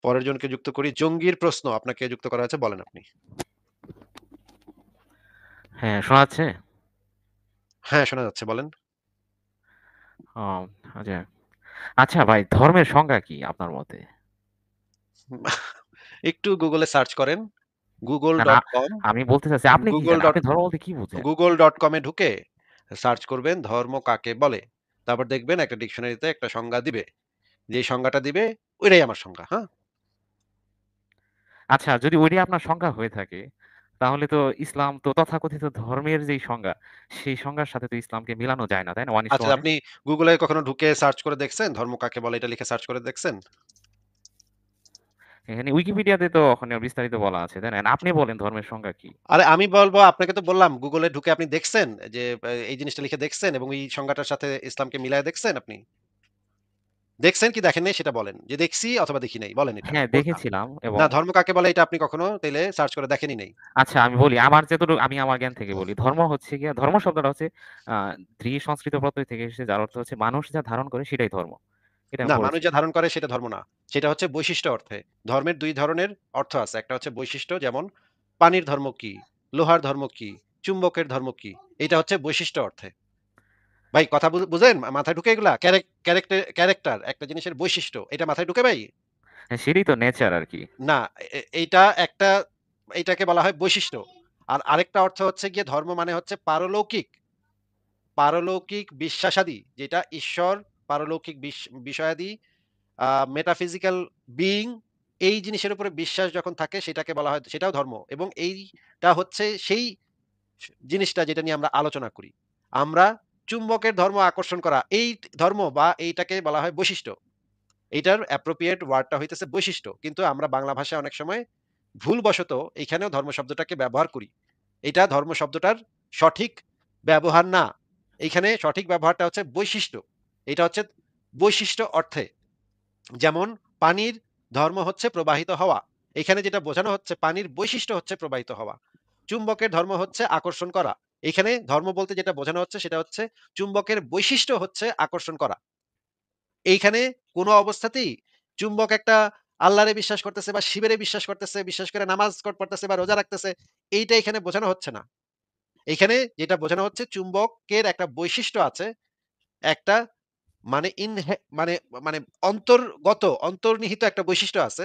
পরের জনকে যুক্ত করি। জঙ্গির প্রশ্ন আপনাকে যুক্ত করা হয়েছে। বলেন আপনি। হ্যাঁ, শোনা যাচ্ছে? হ্যাঁ, শোনা যাচ্ছে। বলেন। ও আচ্ছা। আচ্ছা ভাই, ধর্মের সংজ্ঞা কি আপনার মতে? একটু গুগলে সার্চ করেন। না, না, google.com আমি বলতে চাচ্ছি আপনি কি google জানেন? ডট আপনি ধর্ম বলতে কি বুঝেন? google.com এ ঢুকে সার্চ করবেন ধর্ম কাকে বলে। তারপর দেখবেন একটা ডিকশনারিতে একটা সংজ্ঞা দিবে। যেই সংজ্ঞাটা দিবে ওইটাই আমার সংজ্ঞা। হ্যাঁ? আচ্ছা, যদি ওইটাই আপনার সংজ্ঞা হয়ে থাকে, তাহলে তো ইসলাম তো তথাকথিত ধর্মের যেই সংজ্ঞা, সেই সংজ্ঞার সাথে তো ইসলামকে মিলানো যায় না, তাই না? 1:1 আচ্ছা, এ? আপনি গুগলে কখনো ঢুকে সার্চ করে দেখছেন? ধর্ম কাকে বলে এটা লিখে সার্চ করে দেখছেন? এখানে উইকিপিডিয়াতে তো ওখানে বিস্তারিত বলা আছে, তাই না? আপনি বলেন ধর্মের সংজ্ঞা কি? আরে আমি বলব আপনাকে তো বললাম গুগলে ঢুকে আপনি দেখছেন যে এই জিনিসটা লিখে দেখছেন এবং এই সংজ্ঞাটার সাথে ইসলামকে মিলায়ে দেখছেন আপনি? দেখছেন কি দেখেন নাই সেটা বলেন। যে দেখছি অথবা দেখি নাই। বলেন এটা। হ্যাঁ, কোনটা? দেখেছিলাম না এবং ধর্ম কাকে বলে এটা আপনি কখনো তাইলে সার্চ করে দেখেনই নাই। আচ্ছা আমি বলি আমার যতটুকু আমি আমার জ্ঞান থেকে বলি। ধর্ম হচ্ছে গিয়ে ধর্ম শব্দটা হচ্ছে আ ধৃ সংস্কৃত প্রত্যয় থেকে এসেছে যার অর্থ হচ্ছে মানুষ যা ধারণ করে সেটাই ধর্ম। এটা আমি না মানুষ পড়েছি। যা ধারণ করে সেটা ধর্ম না। সেটা হচ্ছে বৈশিষ্ট্য অর্থে। ধর্মের ২ ধরনের অর্থ আছে। একটা হচ্ছে বৈশিষ্ট্য যেমন পানির ধর্ম কি? লোহার ধর্ম কি? চুম্বকের ধর্ম কি? এটা হচ্ছে বৈশিষ্ট্য অর্থে। ভাই কথা বুঝেন? মাথায় ঢুকে এগুলা? ক্যারেক্টার একটা জিনিসের বৈশিষ্ট্য। এটা মাথায় ঢুকে ভাই? হ্যাঁ, সেটাই তো নেচার আরকি। না, এইটা একটা এইটাকে বলা হয় বৈশিষ্ট্য। আর আরেকটা অর্থ হচ্ছে গিয়ে ধর্ম মানে হচ্ছে পারলৌকিক বিশ্বাসাদি যেটা ঈশ্বর, পারলৌকিক বিষয়াদি, আ মেটাফিজিক্যাল বিইং এই জিনিসের উপরে বিশ্বাস যখন থাকে সেটাকে বলা হয় সেটাও ধর্ম। এবং এইটা হচ্ছে সেই জিনিসটা যেটা নিয়ে আমরা আলোচনা করি। আমরা চুম্বকের ধর্ম আকর্ষণ করা এই ধর্ম বা এইটাকে বলা হয় বৈশিষ্ট্য। এইটার অ্যাপ্রোপ্রিয়েট ওয়ার্ডটা হইতেছে বৈশিষ্ট্য। কিন্তু আমরা বাংলা ভাষায় অনেক সময় ভুলবশত এইখানেও ধর্ম শব্দটাকে ব্যবহার করি। এটা ধর্ম শব্দটার সঠিক ব্যবহার না। এইখানে সঠিক ব্যবহারটা হচ্ছে বৈশিষ্ট্য। এটা হচ্ছে বৈশিষ্ট্য অর্থে। যেমন পানির ধর্ম হচ্ছে প্রবাহিত হওয়া। এখানে যেটা বোঝানো হচ্ছে পানির বৈশিষ্ট্য হচ্ছে প্রবাহিত হওয়া। চুম্বকের ধর্ম হচ্ছে আকর্ষণ করা। এখানে ধর্ম বলতে যেটা বোঝানো হচ্ছে সেটা হচ্ছে চুম্বকের বৈশিষ্ট্য হচ্ছে আকর্ষণ করা। এইখানে কোনো অবস্থাতেই চুম্বক একটা আল্লাহরে বিশ্বাস করতেছে বা শিবেরে বিশ্বাস করতেছে, বিশ্বাস করে নামাজ পড়তেছে বা রোজা রাখতেছে, এইটা এখানে বোঝানো হচ্ছে না। এখানে যেটা বোঝানো হচ্ছে চুম্বকের একটা বৈশিষ্ট্য আছে। একটা মানে মানে মানে অন্তর্নিহিত একটা বৈশিষ্ট্য আছে।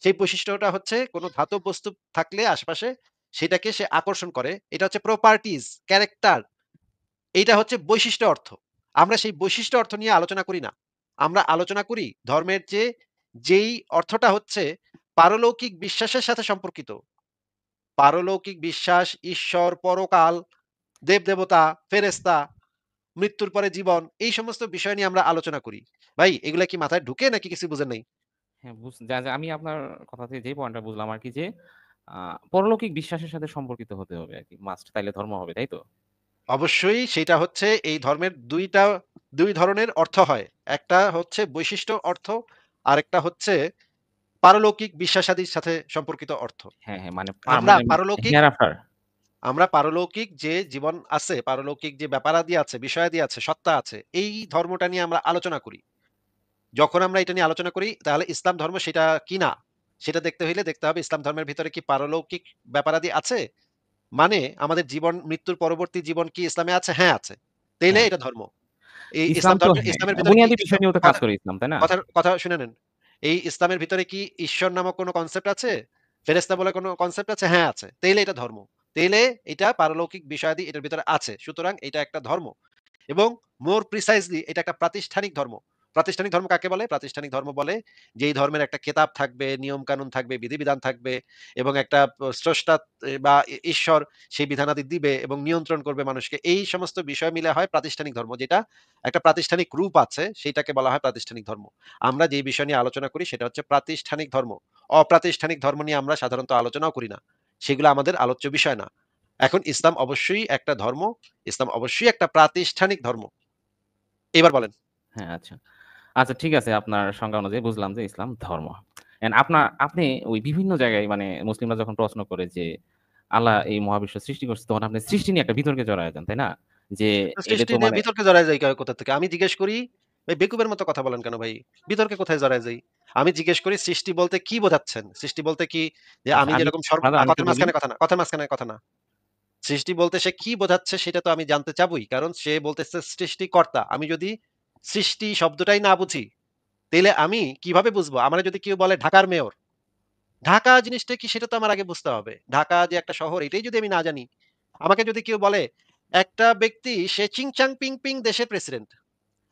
সেই বৈশিষ্ট্যটা হচ্ছে কোনো ধাতব বস্তু থাকলে আশেপাশে সেটাকে সে আকর্ষণ করে। এটা হচ্ছে প্রপার্টিজ, ক্যারেক্টার। এইটা হচ্ছে বৈশিষ্ট্য অর্থ। আমরা সেই বৈশিষ্ট্য অর্থ নিয়ে আলোচনা করি না। আমরা আলোচনা করি ধর্মের যেই অর্থটা হচ্ছে পারলৌকিক বিশ্বাসের সাথে সম্পর্কিত। পারলৌকিক বিশ্বাস, ঈশ্বর, পরকাল, দেবদেবতা, ফেরেশতা, মৃত্যুর পরে জীবন এই সমস্ত বিষয় নিয়ে আমরা আলোচনা করি। ভাই এগুলা কি মাথায় ঢুকে নাকি কিছু বুঝেন নাই? হ্যাঁ, যা আমি আপনার কথা থেকে যে পয়েন্টটা বুঝলাম আরকি যে আ পরলৌকিক বিশ্বাসের সাথে সম্পর্কিত হতে হবে আরকি। মাস্ট তাইলে ধর্ম হবে, তাই তো? অবশ্যই সেইটা হচ্ছে এই ধর্মের ২ ধরনের অর্থ হয়। একটা হচ্ছে বৈশিষ্ট্য অর্থ, আরেকটা হচ্ছে পারলৌকিক বিশ্বাসাদির সাথে সম্পর্কিত অর্থ। হ্যাঁ, হ্যাঁ, মানে আমরা মানে পারলৌকিক হিয়ার আফটার। আমরা পারলৌকিক যে জীবন আছে, পারলৌকিক যে ব্যাপারাদি আছে, বিষয়াদি আছে, সত্তা আছে, এই ধর্মটা নিয়ে আমরা আলোচনা করি। যখন আমরা এটা নিয়ে আলোচনা করি তাহলে ইসলাম ধর্ম সেটা কিনা, সেটা দেখতে হইলে দেখতে হবে ইসলাম ধর্মের ভিতরে কি পারলৌকিক ব্যাপারাদি আছে? মানে আমাদের জীবন মৃত্যুর পরবর্তী জীবন কি ইসলামে আছে? হ্যাঁ, আছে। তাইলে হ্যাঁ, এটা ধর্ম। এই ইসলাম তো হ্যাঁ, ইসলামের ভিতরে কি বুনিয়াদি বিষয় নিয়েও তো কাজ করে ইসলাম, তাই না? কথা শুনে নেন। এই ইসলামের ভিতরে কি ঈশ্বর নামক কোন কনসেপ্ট আছে? ফেরেশতা বলে কোন কনসেপ্ট আছে? হ্যাঁ, আছে। তাইলে এটা ধর্ম। তাইলে এটা পারলৌকিক বিষয়াদি এটার ভিতরে আছে। সুতরাং এটা একটা ধর্ম। এবং মোর প্রিসাইজলি এটা একটা প্রাতিষ্ঠানিক ধর্ম। প্রাতিষ্ঠানিক ধর্ম কাকে বলে? প্রাতিষ্ঠানিক ধর্ম বলে যেই ধর্মের একটা কেতাব থাকবে, নিয়ম-কানুন থাকবে, বিধিবিধান থাকবে এবং একটা স্রষ্টা বা ঈশ্বর সেই বিধানাদি দিবে এবং নিয়ন্ত্রণ করবে মানুষকে। এই সমস্ত বিষয় মিলে হয় প্রাতিষ্ঠানিক ধর্ম। যেটা একটা প্রাতিষ্ঠানিক রূপ আছে, সেইটাকে বলা হয় প্রাতিষ্ঠানিক ধর্ম। আমরা যেই বিষয় নিয়ে আলোচনা করি সেটা হচ্ছে প্রাতিষ্ঠানিক ধর্ম। অপ্রাতিষ্ঠানিক ধর্ম নিয়ে আমরা সাধারণত আলোচনাও করি না। সেগুলো আমাদের আলোচ্য বিষয় না। এখন ইসলাম অবশ্যই একটা ধর্ম। ইসলাম অবশ্যই একটা প্রাতিষ্ঠানিক ধর্ম। এবার বলেন। হ্যাঁ, আচ্ছা। আচ্ছা ঠিক আছে আপনার সংজ্ঞা অনুযায়ী বুঝলাম যে ইসলাম ধর্ম। আপনি ওই বিভিন্ন জায়গায় মানে মুসলিমরা যখন প্রশ্ন করে যে আল্লাহ এই মহাবিশ্ব সৃষ্টি করছে তখন আপনি সৃষ্টি নিয়ে একটা বিতর্কে জড়ায় যান, তাই না? যে এটা সৃষ্টি তো নিয়ে মানে বিতর্কে জড়ায় যাই কোথা থেকে? আমি জিজ্ঞেস করি ভাই বেকুবের মতো কথা বলেন কেন ভাই? বিতর্কে কোথায় জড়ায় যাই? আমি জিজ্ঞেস করি সৃষ্টি বলতে কি বোঝাচ্ছেন? সৃষ্টি বলতে কি যে আচ্ছা আমি আমি যেরকম আমি একটু কথার বলি। মাঝখানে কথা না, কথার মাঝখানে কথা না। সৃষ্টি বলতে সে কি বোঝাচ্ছে সেটা তো আমি জানতে চাবই। কারণ সে বলতেছে সৃষ্টিকর্তা। আমি যদি সৃষ্টি শব্দটাই না বুঝি, তাইলে আমি কিভাবে বুঝবো? আমারে যদি কেউ বলে ঢাকার মেয়র, ঢাকা জিনিসটা কি সেটা তো আমার আগে বুঝতে হবে। ঢাকা যে একটা শহর এটাই যদি আমি না জানি, আমাকে যদি কেউ বলে একটা ব্যক্তি সে চিংচাং পিং দেশের প্রেসিডেন্ট।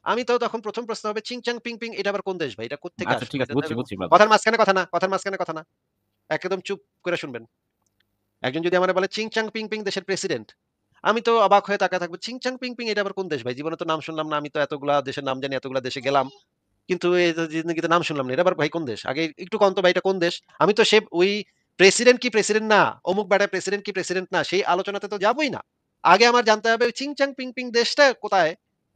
আমি তো তখন ১ম প্রশ্ন হবে চিংচাং পিং এটা আবার কোন দেশ ভাই? এটা কোত্থেকে আচ্ছা আসলো? ঠিক আছে, এটা তো বুঝছি, বুঝছি ব্রাদার। কথার মাঝখানে কথা না, কথার মাঝখানে কথা না। একদম চুপ করে শুনবেন। একজন যদি আমারে বলে চিংচাং পিং দেশের প্রেসিডেন্ট, আমি তো অবাক হয়ে তাকায় থাকবো। চিংচাং পিং এটা আবার কোন দেশ ভাই? জীবনে তো নাম শুনলাম না। আমি তো এতগুলা দেশের নাম জানি, এতগুলা দেশে গেলাম। কিন্তু এই যে জিন্দেগিতে নাম শুনলাম না। এটা আবার ভাই কোন দেশ? আগে একটু কন তো ভাই এটা কোন দেশ? আমি তো সে ওই প্রেসিডেন্ট কি প্রেসিডেন্ট না, অমুক বেটা প্রেসিডেন্ট কি প্রেসিডেন্ট না, সেই আলোচনাতে তো যাবোই না। আগে আমার জানতে হবে ওই চিংচাং পিং দেশটা কোথায়?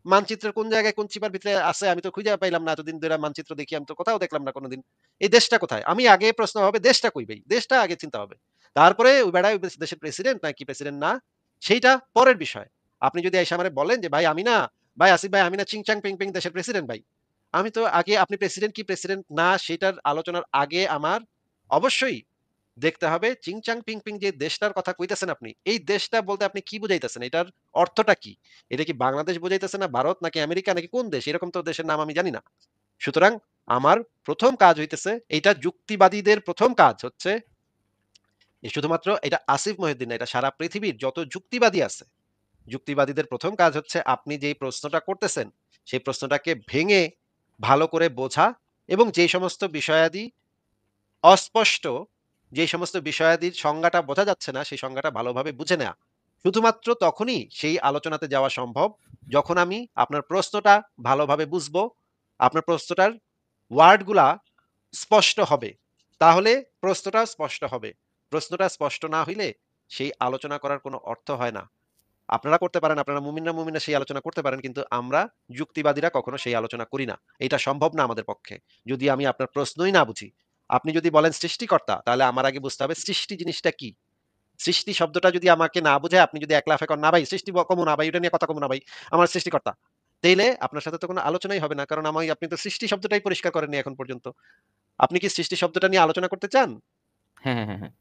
মানচিত্রের কোন জায়গায় কোন চিপার ভিতরে আছে আমি তো খুঁজে পাইলাম না। এতদিন ধরে মানচিত্র দেখি আমি তো কোথাও দেখলাম না কোনদিন। এই দেশটা কোথায়? আমি আগে প্রশ্ন হবে দেশটা কই ভাই? দেশটা আগে চিন্তা হবে। তারপরে ওই বেড়া ওই দেশের প্রেসিডেন্ট নাকি প্রেসিডেন্ট না, সেইটা পরের বিষয়। আপনি যদি আইসা আমারে বলেন যে ভাই আমি না, ভাই আসিফ ভাই আমি না চিংচাং পিং দেশের প্রেসিডেন্ট ভাই। আমি তো আগে আপনি প্রেসিডেন্ট কি প্রেসিডেন্ট না সেটার আলোচনার আগে আমার অবশ্যই দেখতে হবে চিংচাং পিং যে দেশটার কথা কইতেছেন আপনি, এই দেশটা বলতে আপনি কি বুঝাইতেছেন? এটার অর্থটা কি? এটা কি বাংলাদেশ বুঝাইতেছে না ভারত নাকি আমেরিকা নাকি কোন দেশ? এরকম তো দেশের নাম আমি জানি না। সুতরাং আমার ১ম কাজ হইতেছে এইটা যুক্তিবাদীদের ১ম কাজ হচ্ছে শুধুমাত্র এটা আসিফ মহিউদ্দিন না, এটা সারা পৃথিবীর যত যুক্তিবাদী আছে, যুক্তিবাদীদের ১ম কাজ হচ্ছে আপনি যেই প্রশ্নটা করতেছেন, সেই প্রশ্নটাকে ভেঙে ভালো করে বোঝা এবং যেই সমস্ত বিষয়াদি অস্পষ্ট, যেই সমস্ত বিষয়াদির সংজ্ঞাটা বোঝা যাচ্ছে না, সেই সংজ্ঞাটা ভালোভাবে বুঝে নেয়া। শুধুমাত্র তখনই সেই আলোচনাতে যাওয়া সম্ভব, যখন আমি আপনার প্রশ্নটা ভালোভাবে বুঝবো, আপনার প্রশ্নটার ওয়ার্ড গুলা স্পষ্ট হবে। তাহলে প্রশ্নটাও স্পষ্ট হবে। প্রশ্নটা স্পষ্ট না হইলে সেই আলোচনা করার কোনো অর্থ হয় না। আপনারা করতে পারেন, আপনারা মুমিনরা সেই আলোচনা করতে পারেন। কিন্তু আমরা যুক্তিবাদীরা কখনো সেই আলোচনা করি না। এটা সম্ভব না আমাদের পক্ষে। যদি আমি আপনার প্রশ্নই না বুঝি। আপনি যদি বলেন সৃষ্টিকর্তা, তাহলে আমার আগে বুঝতে হবে সৃষ্টি জিনিসটা কি? সৃষ্টি শব্দটা যদি আমাকে না বুঝায়, আপনি যদি এক লাফে কন, "না ভাই সৃষ্টি কমু না ভাই, এটা নিয়ে কথা কমু না ভাই। আমার সৃষ্টিকর্তা।" তাইলে আপনার সাথে তো কোনো আলোচনাই হবে না। কারণ আপনি তো সৃষ্টি শব্দটাই পরিষ্কার করেননি এখন পর্যন্ত। আপনি কি সৃষ্টি শব্দটা নিয়ে আলোচনা করতে চান? হ্যাঁ, হ্যাঁ, হ্যাঁ, হ্যাঁ।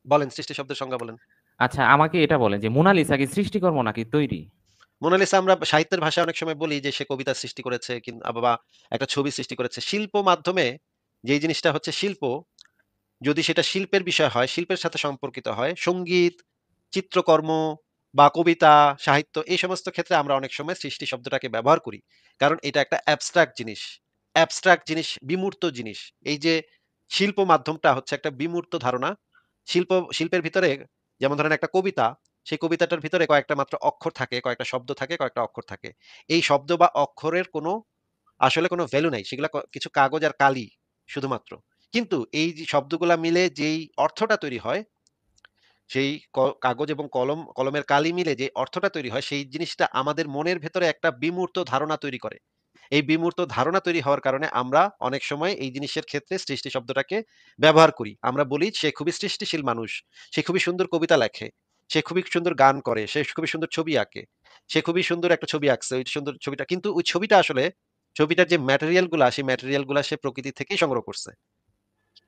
বলেন সৃষ্টি শব্দের সংজ্ঞা বলেন। আচ্ছা আমাকে এটা বলেন যে মোনালিসা কি সৃষ্টিকর্ম নাকি তৈরি? মোনালিসা আমরা সাহিত্যের ভাষায় অনেক সময় বলি যে সে কবিতা সৃষ্টি করেছে বা একটা ছবি সৃষ্টি করেছে। শিল্প মাধ্যমে যেই জিনিসটা হচ্ছে শিল্প, যদি সেটা শিল্পের বিষয় হয়, শিল্পের সাথে সম্পর্কিত হয়, সংগীত, চিত্রকর্ম বা কবিতা, সাহিত্য এই সমস্ত ক্ষেত্রে আমরা অনেক সময় সৃষ্টি শব্দটাকে ব্যবহার করি। কারণ এটা একটা অ্যাবস্ট্রাক্ট জিনিস। অ্যাবস্ট্রাক্ট জিনিস, বিমূর্ত জিনিস। এই যে শিল্প মাধ্যমটা হচ্ছে একটা বিমূর্ত ধারণা। শিল্পের ভিতরে যেমন ধরেন একটা কবিতা, সেই কবিতাটার ভিতরে কয়েকটা মাত্র অক্ষর থাকে, কয়েকটা শব্দ থাকে, কয়েকটা অক্ষর থাকে। এই শব্দ বা অক্ষরের কোনো আসলে কোনো ভ্যালু নাই। সেগুলা কিছু কাগজ আর কালি শুধুমাত্র। কিন্তু এই যে শব্দগুলা মিলে যেই অর্থটা তৈরি হয়, সেই কাগজ এবং কলমের কালি মিলে যে অর্থটা তৈরি হয়, সেই জিনিসটা আমাদের মনের ভেতরে একটা বিমূর্ত ধারণা তৈরি করে। এই বিমূর্ত ধারণা তৈরি হওয়ার কারণে আমরা অনেক সময় এই জিনিসের ক্ষেত্রে সৃষ্টি শব্দটাকে ব্যবহার করি। আমরা বলি, "সে খুবই সৃষ্টিশীল মানুষ। সে খুবই সুন্দর কবিতা লেখে। সে খুবই সুন্দর গান করে। সে খুবই সুন্দর ছবি আঁকে। সে খুবই সুন্দর একটা ছবি আঁকছে। ওই সুন্দর ছবিটা" কিন্তু ওই ছবিটা আসলে ছবিটার যে ম্যাটেরিয়াল গুলা, সেই ম্যাটেরিয়াল গুলা সে প্রকৃতি থেকেই সংগ্রহ করছে।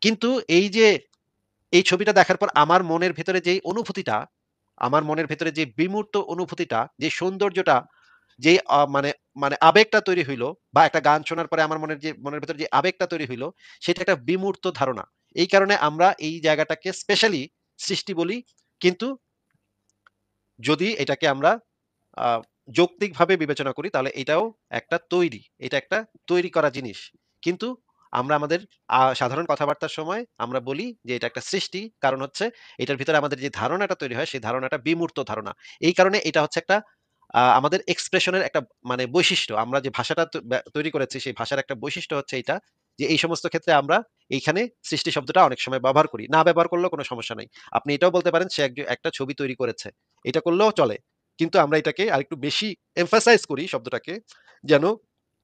কিন্তু এই যে এই ছবিটা দেখার পর আমার মনের ভেতরে যে বিমূর্ত অনুভূতিটা, যে সৌন্দর্যটা, যে মানে মানে আবেগটা তৈরি হইলো বা একটা গান শোনার পরে আমার মনের ভেতরে যে আবেগটা তৈরি হইলো, সেটা একটা বিমূর্ত ধারণা। এই কারণে আমরা এই জায়গাটাকে স্পেশালি সৃষ্টি বলি। কিন্তু যদি এটাকে আমরা আ যৌক্তিকভাবে বিবেচনা করি তাহলে এটাও একটা তৈরি। এটা একটা তৈরি করা জিনিস। কিন্তু আমরা আমাদের সাধারণ কথাবার্তার সময় আমরা বলি যে এটা একটা সৃষ্টি। কারণ হচ্ছে এটার ভিতরে আমাদের যে ধারণাটা তৈরি হয় সেই ধারণাটা বিমূর্ত ধারণা। এই কারণে এটা হচ্ছে একটা আমাদের এক্সপ্রেশন এর একটা মানে বৈশিষ্ট্য। আমরা যে ভাষাটা তৈরি করেছি সেই ভাষার একটা বৈশিষ্ট্য হচ্ছে এইটা যে এই সমস্ত ক্ষেত্রে আমরা এইখানে সৃষ্টি শব্দটা অনেক সময় ব্যবহার করি। না ব্যবহার করলেও কোনো সমস্যা নাই। আপনি এটাও বলতে পারেন সে একটা ছবি তৈরি করেছে। এটা করলেও চলে। কিন্তু আমরা এটাকে আরেকটু বেশি এমফাসাইজ করি শব্দটাকে, যেন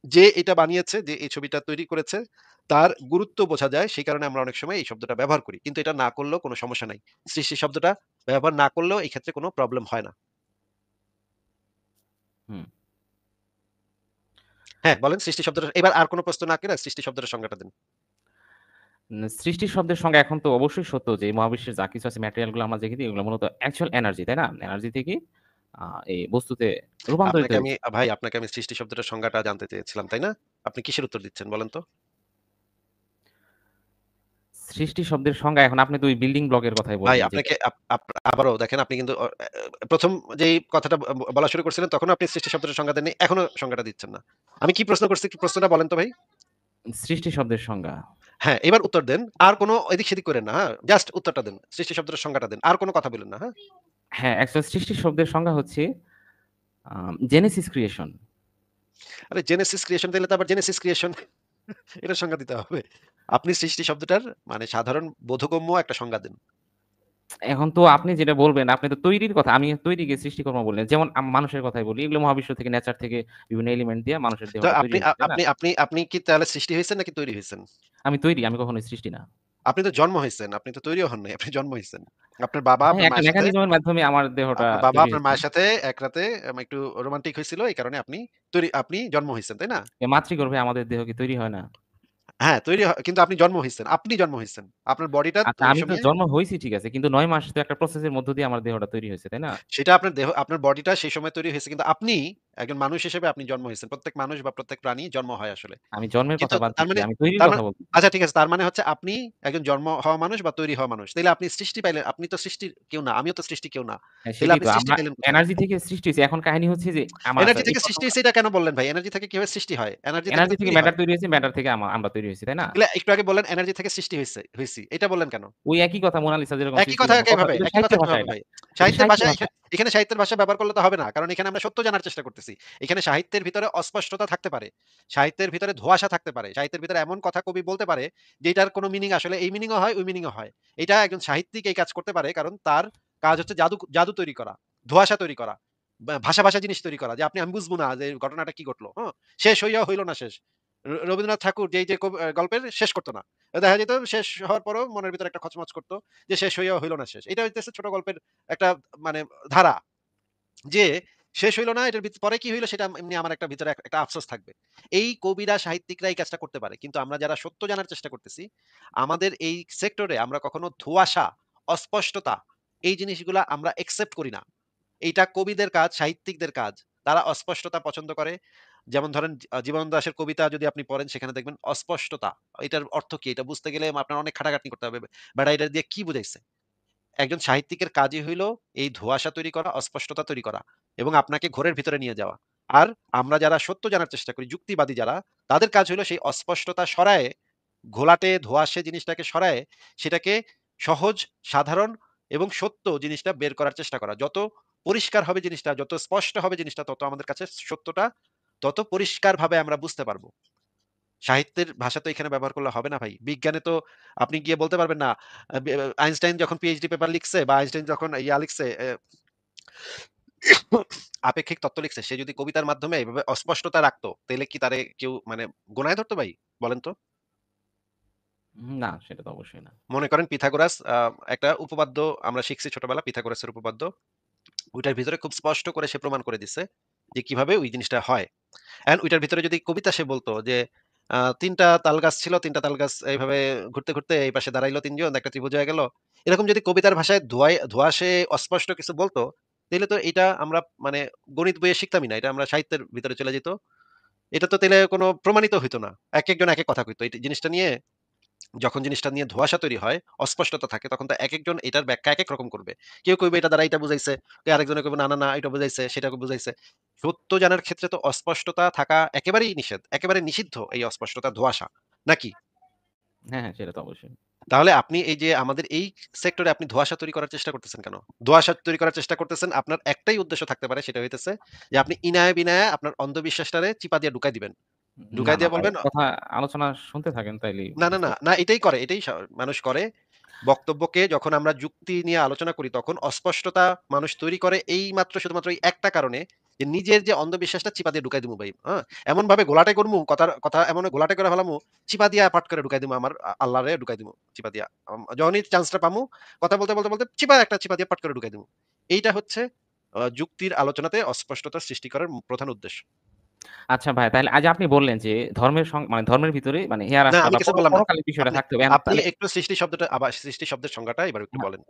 যে এটা বানিয়েছে, যে এই ছবিটা তৈরি করেছে, তার গুরুত্ব বোঝা যায়। সেই কারণে আমরা অনেক সময় এই শব্দটা ব্যবহার করি। কিন্তু এটা না করলেও কোনো সমস্যা নাই। সৃষ্টি শব্দটা ব্যবহার না করলেও এই ক্ষেত্রে কোনো প্রবলেম হয় না। হুম। হ্যাঁ, বলেন সৃষ্টি শব্দটা এবার আর কোন প্রশ্ন না করে সৃষ্টি শব্দটার সংজ্ঞাটা দেন। সৃষ্টি শব্দের সঙ্গে এখন তো অবশ্যই সত্য যে এই মহাবিশ্বের যা কিছু আছে ম্যাটেরিয়াল গুলো আমরা দেখি এগুলো মূলত অ্যাকচুয়াল এনার্জি, তাই না? এনার্জি থেকে আ এই বস্তুতে রূপান্তরিত আপনাকে আমি হয়েছে। ভাই আপনাকে আমি সৃষ্টি শব্দটার সংজ্ঞাটা জানতে চেয়েছিলাম, তাই না? আপনি কিসের উত্তর দিচ্ছেন বলেন তো? সৃষ্টি শব্দের সংজ্ঞা এখন আপনি তো ওই বিল্ডিং ব্লকের কথাই ভাই বললেন যেটা আপনাকে আপ আপ আবারও দেখেন আপনি কিন্তু ১ম যেই কথাটা বলা শুরু করছিলেন তখনও আপনি সৃষ্টি শব্দটার সংজ্ঞা দেননি। এখনো সংজ্ঞাটা দিচ্ছেন না। আমি কি প্রশ্ন করছি একটু প্রশ্নটা বলেন তো ভাই? সৃষ্টি শব্দের সংজ্ঞা। হ্যাঁ, এবার উত্তর দেন। আর কোন এদিক-সেদিক কইরেন না, হ্যাঁ? জাস্ট উত্তরটা দেন। সৃষ্টি শব্দটার সংজ্ঞাটা দেন। আর কোন কথা বইলেন না, হ্যাঁ? হ্যাঁ, অ্যাকচুয়াল সৃষ্টি শব্দের সংজ্ঞা হচ্ছে জেনেসিস ক্রিয়েশন। আরে জেনেসিস ক্রিয়েশন দিলে তো আবার জেনেসিস ক্রিয়েশন এটার সংজ্ঞা দিতে হবে। আপনি সৃষ্টি শব্দটার মানে সাধারণ বোধগম্য একটা সংজ্ঞা দেন। এখন তো আপনি যেটা বলবেন, আপনি তো তৈরির কথা আমি তৈরিকে সৃষ্টিকর্ম বললেন। যেমন মানুষের কথাই বলি। এগুলো মহাবিশ্ব থেকে নেচার থেকে বিভিন্ন এলিমেন্ট দিয়ে মানুষের তো দেহটা তৈরি আপনি হয়েছে, তাই না? আপনি আপনি আপনি কি তাহলে সৃষ্টি হইছেন নাকি তৈরি হইছেন? আমি তৈরি, আমি কখনোই সৃষ্টি না। আপনি তো জন্ম হইছেন। আপনি তো তৈরিও হন নাই। আপনি জন্ম হইছেন। আপনার বাবা হ্যাঁ, আপনার একটা মায়ের সাথে মেকানিজমের মাধ্যমে আমার দেহটা আপনার বাবা তৈরি আপনার হয়েছে। মায়ের সাথে এক রাতে একটু রোমান্টিক হইছিল। এই কারণে আপনি জন্ম হইছেন, তাই না? মাতৃগর্ভে আমাদের দেহ কি তৈরি হয় না? হ্যাঁ, তৈরি কিন্তু আপনি জন্ম হইছেন। আপনি জন্ম হইছেন। আপনার বডিটা আচ্ছা ওই আমি তো সময়ে জন্ম হইছি ঠিক আছে। কিন্তু ৯ মাস তো একটা প্রসেস এর মধ্য দিয়ে আমার দেহটা তৈরি হয়েছে, তাই না? সেটা আপনার দেহ আপনার বডিটা সেই সময় তৈরি হইছে। কিন্তু আপনি একজন মানুষ হিসেবে আপনি জন্ম হইছেন। প্রত্যেক মানুষ বা প্রত্যেক প্রাণী জন্ম হয় আসলে। আমি জন্মের কিন্তু কথা বাদ তার দিচ্ছি। মানে আমি তৈরির তার কথা মানে বলতেছি। আচ্ছা ঠিক আছে। তার মানে হচ্ছে আপনি একজন জন্ম হওয়া মানুষ বা তৈরি হওয়া মানুষ। তাইলে আপনি সৃষ্টি পাইলেন। আপনি তো সৃষ্টির কেউ না। আমিও তো সৃষ্টির কেউ না। হ্যাঁ, তাইলে সেটাই আপনি তো। সৃষ্টি আমরা পাইলেন কোথায়? এনার্জি থেকে সৃষ্টি হইছি। এখন কাহিনী হচ্ছে যে আচ্ছা এনার্জি এই থেকে সৃষ্টি প্রশ্নটা হইছে এটা কেন বললেন ভাই? এনার্জি থেকে কিভাবে সৃষ্টি হয়? এনার্জি থেকে এনার্জি তো থেকে তৈরি হয়। ম্যাটার তৈরি হয়েছে, ম্যাটার থেকে আমরা তৈরি হইছি, তাই না? তাইলে একটু আগে বললেন এনার্জি থেকে সৃষ্টি হইছি। এটা বললেন কেন? ওই একই কথা মোনালিসা যেরকম একই সৃষ্টি কথা করলাম। কথা কিভাবে? এটা একই কথা সাহিত্যের ভাষা কিভাবে এটা। ভাই? এটা সাহিত্যের সাহিত্যের ভাষা ভাষা। এখানে সাহিত্যের ভাষা ব্যবহার করলে তো হবে না। কারণ এখানে আমরা সত্য জানার চেষ্টা করতেছি। এখানে সাহিত্যের ভিতরে অস্পষ্টতা থাকতে পারে। সাহিত্যের ভিতরে ধোঁয়াশা থাকতে পারে। সাহিত্যের ভিতরে এমন কথা কবি বলতে পারে যেটার কোনো মিনিং আসলে এই মিনিং ও হয়, ওই মিনিং ও হয়। এটা একজন সাহিত্যিক এই কাজ করতে পারে কারণ তার কাজ হচ্ছে জাদু তৈরি করা, ধোঁয়াশা তৈরি করা, ভাষা জিনিস তৈরি করা যে আমি বুঝবো না যে ঘটনাটা কি ঘটলো। হ্যাঁ? শেষ হইয়াও হইল না শেষ। রবীন্দ্রনাথ ঠাকুর যে গল্পের শেষ করত না। দেখা যেত শেষ হওয়ার পরেও মনের ভিতরে একটা খচমচ করত যে শেষ হইয়াও হইল না শেষ। এটা হইতেছে ছোট গল্পের একটা মানে ধারা। যে শেষ হইল না এটার পরে কি হইল সেটা এমনি আমার একটা ভিতরে একটা আফসোস থাকবে। এই কবিরা সাহিত্যিকরা এই কাজটা করতে পারে। কিন্তু আমরা যারা সত্য জানার চেষ্টা করতেছি, আমাদের এই সেক্টরে আমরা কখনো ধোঁয়াশা, অস্পষ্টতা এই জিনিসগুলা আমরা একসেপ্ট করি না। এইটা কবিদের কাজ, সাহিত্যিকদের কাজ। তারা অস্পষ্টতা পছন্দ করে। যেমন ধরেন জীবনানন্দ দাশের কবিতা যদি আপনি পড়েন সেখানে দেখবেন অস্পষ্টতা। এটার অর্থ কি? এটা বুঝতে গেলে আপনার অনেক খাটাখাটনি করতে হবে। বেটা এটা দিয়ে কি বুঝাইছে? একজন সাহিত্যিকের কাজই হইল এই ধোঁয়াশা তৈরি করা, অস্পষ্টতা তৈরি করা এবং আপনাকে ঘোরের ভিতরে নিয়ে যাওয়া। আর আমরা যারা সত্য জানার চেষ্টা করি, যুক্তিবাদী যারা, তাদের কাজ হইল সেই অস্পষ্টতা সরায়ে, ঘোলাটে ধোঁয়াশে জিনিসটাকে সরায়ে সেটাকে সহজ, সাধারণ এবং সত্য জিনিসটা বের করার চেষ্টা করা। যত পরিষ্কার হবে জিনিসটা, যত স্পষ্ট হবে জিনিসটা, তত আমাদের কাছে সত্যটা তত পরিষ্কারভাবে আমরা বুঝতে পারব। সাহিত্যের ভাষা তো এখানে ব্যবহার করলে হবে না ভাই। বিজ্ঞানে তো আপনি গিয়ে বলতে পারবেন না আইনস্টাইন যখন পিএইচডি পেপার লিখছে বা আইনস্টাইন যখন লিখছে আপেক্ষিক তত্ত্ব লিখছে, সে যদি কবিতার মাধ্যমে এভাবে অস্পষ্টতা রাখতো, তাইলে কি তারে কেউ মানে গোনায় ধরতো ভাই? বলেন তো? না, সেটা তো অবশ্যই না। মনে করেন পিথাগোরাস একটা উপপাদ্য আমরা শিখছি ছোটবেলা পিথাগোরাসের উপপাদ্য। ওইটার ভিতরে খুব স্পষ্ট করে সে প্রমাণ করে দিছে যে কিভাবে ওই জিনিসটা হয়। ওইটার ভিতরে যদি কবিতা সে বলতো যে ৩ টা তালগাছ ছিল, ৩ টা তালগাছ এইভাবে ঘুরতে এই পাশে দাঁড়াইলো ৩ জন, একটা ত্রিভুজ হয়ে গেল। এরকম যদি কবিতার ভাষায় ধোঁয়াশে অস্পষ্ট কিছু বলতো, তাইলে তো এটা আমরা মানে গণিত বইয়ে শিখতামই না। এটা আমরা সাহিত্যের ভিতরে চলে যেত। এটা তো তাইলে কোনো প্রমাণিত হইতো না। একেকজন একেক কথা কইতো। এই জিনিসটা নিয়ে যখন জিনিসটা নিয়ে ধোঁয়াশা তৈরি হয়, অস্পষ্টতা থাকে তখন তো একেকজন এটার ব্যাখ্যা একেক রকম করবে। কেউ কইবে এটা দ্বারা এটা বুঝাইছে, কেউ আরেকজনে কইবে না এটা বুঝাইছে, সেটা বুঝাইছে। সত্য জানার ক্ষেত্রে তো অস্পষ্টতা থাকা একেবারেই নিষেধ। একেবারে নিষিদ্ধ এই অস্পষ্টতা, ধোঁয়াশা। নাকি? হ্যাঁ, হ্যাঁ, সেটা তো অবশ্যই। তাহলে আপনি এই যে আমাদের এই সেক্টরে আপনি ধোঁয়াশা তৈরি করার চেষ্টা করতেছেন কেন? ধোঁয়াশা তৈরি করার চেষ্টা করতেছেন আপনার একটাই উদ্দেশ্য থাকতে পারে সেটা হইতেছে যে আপনি ইনায়ে বিনায়ে আপনার অন্ধবিশ্বাসটারে চিপা দিয়ে ঢুকাই দিবেন। না, ঢুকাই না দিয়ে ভাই। বলবেন কথা আলোচনা শুনতে থাকেন তাইলেই বুঝতে না, এটাই করে। এটাই মানুষ করে। বক্তব্যকে যখন আমরা যুক্তি নিয়ে আলোচনা করি তখন অস্পষ্টতা মানুষ তৈরি করে এইমাত্র শুধুমাত্র এই একটা কারণে যে নিজের যে অন্ধবিশ্বাসটা চিপা দিয়ে ঢুকাই দিমু ভাই। হ্যাঁ? এমনভাবে ঘোলাটে করমু কথার কথা এমন ঘোলাটে করে ফেলামু, চিপা দিয়া পাট করে ঢুকাই দিমু আমার আল্লাহরে ঢুকাই দিমু চিপা দিয়া। যখনই চান্সটা পামু কথা বলতে চিপা দিয়ে পাট করে ঢুকাই দিমু। এইটা হচ্ছে যুক্তির আলোচনাতে অস্পষ্টতা সৃষ্টি করার প্রধান উদ্দেশ্য। আচ্ছা ভাই, তাইলে আজ আপনি বললেন যে ধর্মের মানে ধর্মের ভিতরে মানে হেয়ার না আসা আমি বা কিছু বললাম না। পরকালের বিষয়টা আপনি থাকতে হবে। আপনি তাহলে একটু সৃষ্টি শব্দটা আবার সৃষ্টি শব্দের সংজ্ঞাটা এবার একটু হ্যাঁ, বলেন।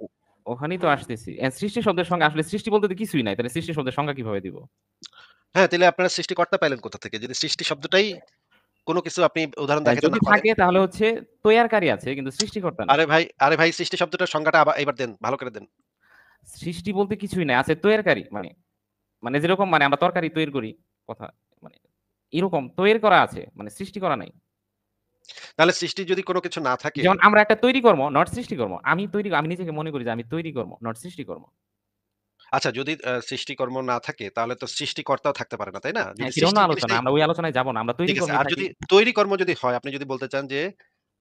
ওখানেই তো আসতেছি। সৃষ্টি শব্দের সঙ্গে আসলে সৃষ্টি বলতে তো কিছুই নাই। তাহলে সৃষ্টি শব্দের সংজ্ঞা কিভাবে দিব? হ্যাঁ, তাইলে আপনারা সৃষ্টিকর্তা পাইলেন কোথা থেকে? যদি সৃষ্টি শব্দটাই কোন কিছু আপনি উদাহরণ দেখাইতে যদি না পারেন? থাকে তাহলে হচ্ছে তৈয়ারকারী আছে কিন্তু সৃষ্টিকর্তা নাই। আরে ভাই সৃষ্টি শব্দটার সংজ্ঞাটা এবার দেন, ভালো করে দেন। সৃষ্টি বলতে কিছুই নাই। আছে তৈয়ারকারী। মানে মানে যেরকম মানে আমরা তরকারি তৈরি করি কথা মানে এরকম তৈরি করা আছে। মানে সৃষ্টি করা নাই। তাহলে সৃষ্টি যদি কোন কিছু না থাকে যেমন আমরা একটা তৈরি কর্ম, নট সৃষ্টিকর্ম। আমি নিজেকে মনে করি যে আমি তৈরি কর্ম, নট সৃষ্টিকর্ম। আচ্ছা যদি সৃষ্টিকর্ম না থাকে তাহলে তো সৃষ্টিকর্তাও থাকতে পারে না, তাই না? হ্যাঁ, যদি সেটা অন্য সৃষ্টি আলোচনা। জিনিসটাই আমরা ওই আলোচনায় যাব না। আমরা তৈরি ঠিক আছে। কর্মেই আর থাকি। যদি তৈরি কর্ম যদি হয়, আপনি যদি বলতে চান যে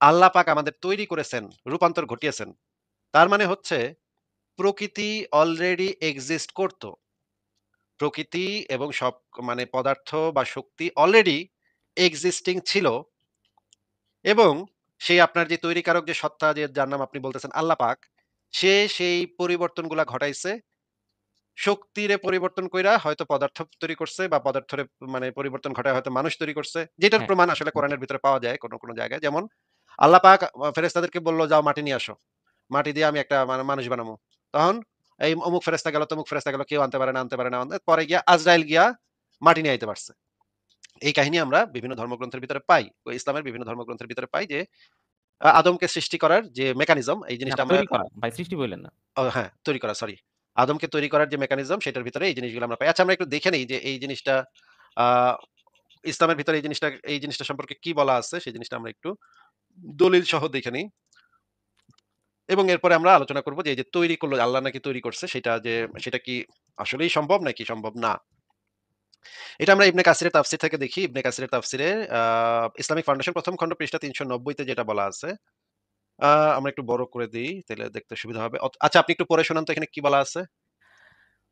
আল্লাহ পাক আমাদের তৈরি করেছেন, রূপান্তর ঘটিয়েছেন। তার মানে হচ্ছে প্রকৃতি অলরেডি এক্সিস্ট করত। প্রকৃতি এবং সব মানে পদার্থ বা শক্তি অলরেডি এক্সিস্টিং ছিল এবং সেই আপনার যে তৈরিকারক যে সত্তা যে যার নাম আপনি বলতেছেন আল্লাহ পাক, সে সেই পরিবর্তনগুলা ঘটাইছে। শক্তিরে পরিবর্তন কইরা হয়তো পদার্থ তৈরি করছে বা পদার্থরে মানে পরিবর্তন ঘটায় হয়তো মানুষ তৈরি করছে। যেটার হ্যাঁ। প্রমাণ আসলে কোরআনের ভিতরে পাওয়া যায় কোন জায়গায়। যেমন আল্লাহ পাক ফেরেশতাদেরকে বলল, "যাও মাটি নিয়ে আসো। মাটি দিয়ে আমি একটা মানুষ বানামু।" তখন এই অমুক ফেরেশতা গেল, তমুক ফেরেশতা গেল। কেউ আনতে পারে না। পরে গিয়া আজরাইল গিয়া মাটি নিয়ে আইতে পারছে। এই কাহিনী আমরা বিভিন্ন ধর্মগ্রন্থের ভিতরে পাই। ইসলামের বিভিন্ন ধর্মগ্রন্থের ভিতরে পাই যে আদমকে সৃষ্টি করার যে মেকানিজম এই না জিনিসটা আমরা তৈরি করা। ভাই সৃষ্টি বললেন না। হ্যাঁ, তৈরি করা সরি। আদমকে তৈরি করার যে মেকানিজম সেটার ভিতরে এই জিনিসগুলো আমরা পাই। আচ্ছা আমরা একটু দেখে নেই যে এই জিনিসটা আ ইসলামের ভিতরে এই জিনিসটা সম্পর্কে কি বলা আছে সেই জিনিসটা আমরা একটু দলিল সহ দেখে নেই। এবং এরপরে আমরা আলোচনা করব যে এই যে তৈরি করল আল্লাহ নাকি তৈরি করছে সেটা কি আসলেই সম্ভব নাকি সম্ভব না। এটা আমরা ইবনে কাসিরের তাফসীর থেকে দেখি। ইবনে কাসিরের তাফসীরে আ ইসলামিক ফাউন্ডেশন ১ম খন্ড পৃষ্ঠা ৩৯০ তে যেটা বলা আছে। আ আমরা একটু বড় করে দেই তাইলে দেখতে সুবিধা হবে। আচ্ছা আপনি একটু পড়ে শোনান তো এখানে কি বলা আছে?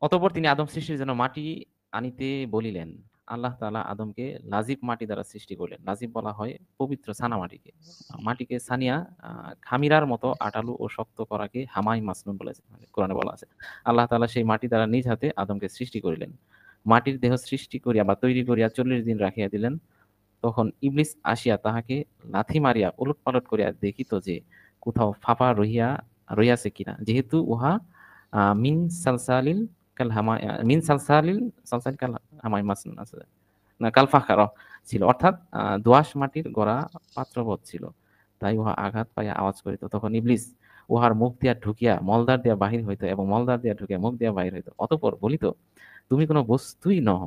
অতঃপর তিনি আদম সৃষ্টির জন্য মাটি আনিতে বলিলেন। আল্লাহ তাআলা আদমকে লাজিব মাটি দ্বারা সৃষ্টি করলেন। লাজিব বলা হয় পবিত্র ছানা মাটিকে। মাটিকে ছানিয়া আ খামিরার মতো আটালু ও শক্ত করাকে হামাই মাসনুন বলেছে। মানে কোরআনে বলা আছে। আল্লাহ তাআলা সেই মাটি দ্বারা নিজ হাতে আদমকে সৃষ্টি করিলেন। মাটির দেহ সৃষ্টি করিয়া বা তৈরি করিয়া ৪০ দিন রাখিয়া দিলেন। তখন ইবলিস আসিয়া তাহাকে লাথি মারিয়া ওলটপালট করিয়া দেখিত যে কোথাও ফাঁপা রহিয়াছে কিনা। যেহেতু উহা মিন সালসালিল মিন সালসালিল কাল হামাই মাসনুন আছে। না কাল ফাখার ছিল। অর্থাৎ দোআঁশ মাটির গড়া পাত্রবৎ ছিল। তাই উহা আঘাত পাইয়া আওয়াজ করিত। তখন ইবলিস উহার মুখ দিয়া ঢুকিয়া মলদ্বার দিয়া বাহির হইত এবং মলদ্বার দিয়া ঢুকিয়া মুখ দিয়া বাহির হইত। অতঃপর বলিত, তুমি কোন বস্তুই নহ।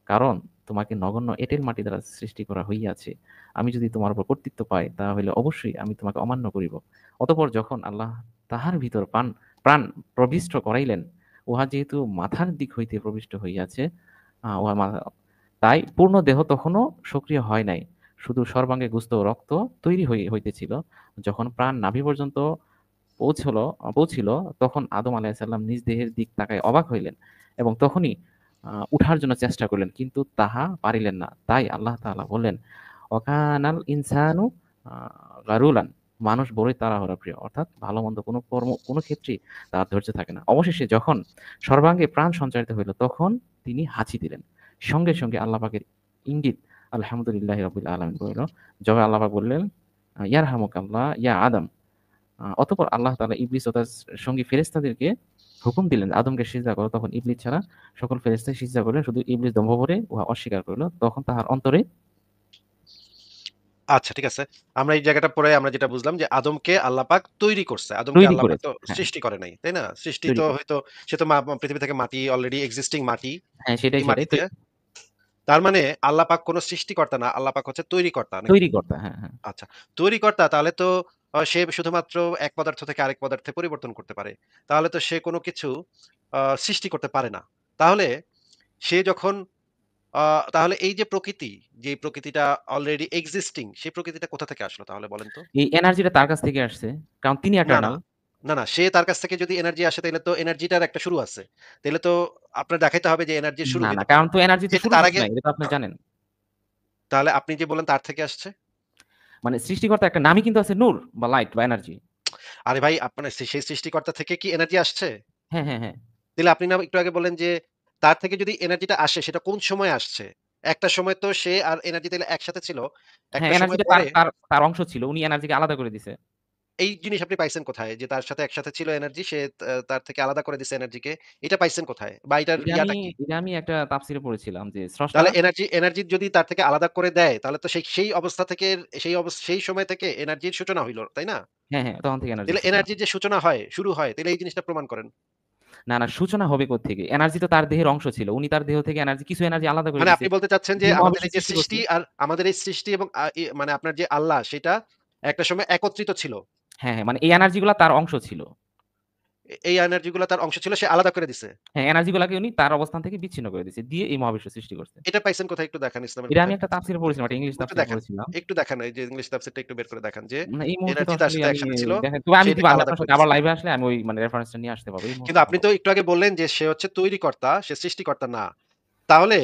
কারণ তোমাকে নগণ্য এঁটেল মাটি দ্বারা সৃষ্টি করা হইয়াছে। আমি যদি তোমার উপর কর্তৃত্ব পাই, তাহা হইলে অবশ্যই আমি তোমাকে অমান্য করিব। অতঃপর যখন আল্লাহ তাহার ভিতর প্রাণ প্রবিষ্ট করাইলেন, উহা যেহেতু মাথার দিক হইতে প্রবিষ্ট হইয়াছে, উহা তাই পূর্ণ দেহ তখনও সক্রিয় হয় নাই। শুধু সর্বাঙ্গে গুস্ত ও রক্ত তৈরি হইতেছিল। যখন প্রাণ নাভি পর্যন্ত পৌঁছিল, তখন আদম আলাইহিস সালাম নিজ দেহের দিক তাকায় অবাক হইলেন এবং তখনই উঠার জন্য চেষ্টা করলেন, কিন্তু তাহা পারিলেন না। তাই আল্লাহ তাআলা বললেন, "ওয়াকানাল ইনসানু আ গারুলান" মানুষ বড়ই তাড়াহুড়া প্রিয়। অর্থাৎ ভালো-মন্দ কোনো কর্ম কোনো ক্ষেত্রেই তার ধৈর্য থাকে না। অবশেষে যখন সর্বাঙ্গে প্রাণ সঞ্চারিত হইল, তখন তিনি হাঁচি দিলেন। সঙ্গে, সঙ্গে আল্লাহ পাকের ইঙ্গিত আলহামদুলিল্লাহি রাব্বিল আলামিন বলিল। জবাবে আল্লাহ পাক বললেন, ইয়ারহামুকাল্লাহ ইয়া আদম। অতঃপর আল্লাহ তাআলা ইবলিস ও তার সঙ্গী ফেরেশতাদেরকে হুকুম দিলেন, আদমকে সিজদা করো। তখন ইবলিস ছাড়া সকল ফেরেশতাই সিজদা করলেন। শুধু ইবলিস দম্ভ ভরে উহা অস্বীকার করিল। তখন তাহার অন্তরে আচ্ছা ঠিক আছে। আমরা এই জায়গাটা পড়ে আমরা যেটা বুঝলাম যে আদমকে আল্লাহ পাক তৈরি করছে। আদমকে তৈরি আল্লাহ পাক করেছে। তো হ্যাঁ, সৃষ্টি করে নাই। তাই না? সৃষ্টি তৈরি তো করেছে। হয়তো সে তো পৃথিবী থেকে মাটি অলরেডি এক্সিস্টিং মাটি। হ্যাঁ, এই সেটাই। মাটিতে তার মানে আল্লাহ পাক কোন সৃষ্টিকর্তা না। আল্লাহ পাক হচ্ছে তৈরিকর্তা নাকি? তৈরি কর্তা। হ্যাঁ, হ্যাঁ। আচ্ছা। তৈরিকর্তা তাহলে তো সে শুধুমাত্র এক পদার্থ থেকে আরেক পদার্থে পরিবর্তন করতে পারে। তাহলে তো সে কোন কিছু সৃষ্টি করতে পারে না। তাহলে সে যখন আ তাহলে এই যে প্রকৃতি, যে প্রকৃতিটা অলরেডি এক্সিস্টিং সেই প্রকৃতিটা কোথা থেকে আসলো তাহলে বলেন তো? এই এনার্জিটা তার কাছ থেকে আসছে। কারণ তিনি না, না। এটার্নাল। না, না। সে তার কাছ থেকে যদি এনার্জি আসে তাইলে তো এনার্জিটার একটা শুরু আছে। তাইলে তো আপনার দেখাইতে হবে যে এনার্জির শুরু না, হইতে কারণ পারে। তো এনার্জি তো যেটা শুরু তার শেষ আগে নাই। এটা তো আপনি জানেন। তাহলে আপনি যে বললেন তার থেকে আসছে? মানে সৃষ্টিকর্তার একটা নামই কিন্তু আছে নূর বা লাইট বা এনার্জি। আরে ভাই আপনার সেই সৃষ্টিকর্তা থেকে কি এনার্জি আসছে? হ্যাঁ, হ্যাঁ, হ্যাঁ। তাইলে আপনি না একটু আগে বললেন যে তার থেকে যদি এনার্জিটা আসে সেটা কোন সময়ে আসছে? একটা সময় তো সে আর এনার্জি তাইলে একসাথে ছিল। হ্যাঁ, একটা সময় এনার্জিটা তার পরে তার তার অংশ ছিল। উনি এনার্জিকে আলাদা করে দিছে। এই জিনিস আপনি পাইছেন কোথায়? যে তার সাথে একসাথে ছিল এনার্জি, সে তার থেকে আলাদা করে দিছে এনার্জিকে। এটা পাইছেন কোথায়? বা এটার এটা আমি ইয়াটা কি? এটা আমি একটা তাফসীরে পড়েছিলাম যে স্রষ্টা তাহলে এনার্জি যদি তার থেকে আলাদা করে দেয়, তাহলে তো সেই অবস্থা থেকে সেই সময় থেকে এনার্জির সূচনা হইল, তাই না? হ্যাঁ, হ্যাঁ, তখন থেকে এনার্জির তাহলে সূচনা। এনার্জির যে সূচনা হয়, শুরু হয়, তাহলে এই জিনিসটা প্রমাণ করেন। না, সূচনা হবে কোত্থেকে? এনার্জি তো তার দেহের অংশ ছিল। উনি তার দেহ থেকে কিছু এনার্জি আলাদা করে মানে দিছে। আপনি বলতে চাচ্ছেন যে যে আমাদের মহাবিশ্ব এই যে সৃষ্টি করছে সৃষ্টি আর আমাদের এই সৃষ্টি এবং মানে আপনার যে আল্লাহ সেটা একটা সময় একত্রিত ছিল। হ্যাঁ, হ্যাঁ, মানে এই এনার্জি গুলা তার অংশ ছিল। এই এনার্জি গুলা তার অংশ ছিল, সে আলাদা করে দিছে। হ্যাঁ, এনার্জি গুলাকে উনি তার অবস্থান থেকে বিচ্ছিন্ন করে দিছে। দিয়ে এই মহাবিশ্ব সৃষ্টি করছে। এটা পাইছেন কোথায় একটু দেখান, ইসলামের এটা আমি কোথায়? একটা তাফসীরে পড়েছিলাম, একটা ইংলিশ একটু তাফসীরে দেখান। পড়েছিলাম। একটু দেখান, এই যে ইংলিশ তাফসীরটা একটু বের করে দেখান যে না এই মুহূর্তে তো এনার্জি তার আসলে সাথে আমি একসাথে ছিল, দেখেন তবে সে আমি দিব এটাকে আমি আলাদা আপনার করে সাথে আবার দিছে। লাইভে আসলে আমি ওই মানে রেফারেন্সটা নিয়ে আসতে পারবো। এই কিন্তু মুহূর্তে আপনি পাবো তো না। একটু আগে বললেন যে সে হচ্ছে তৈরিকর্তা, সে সৃষ্টিকর্তা না। তাহলে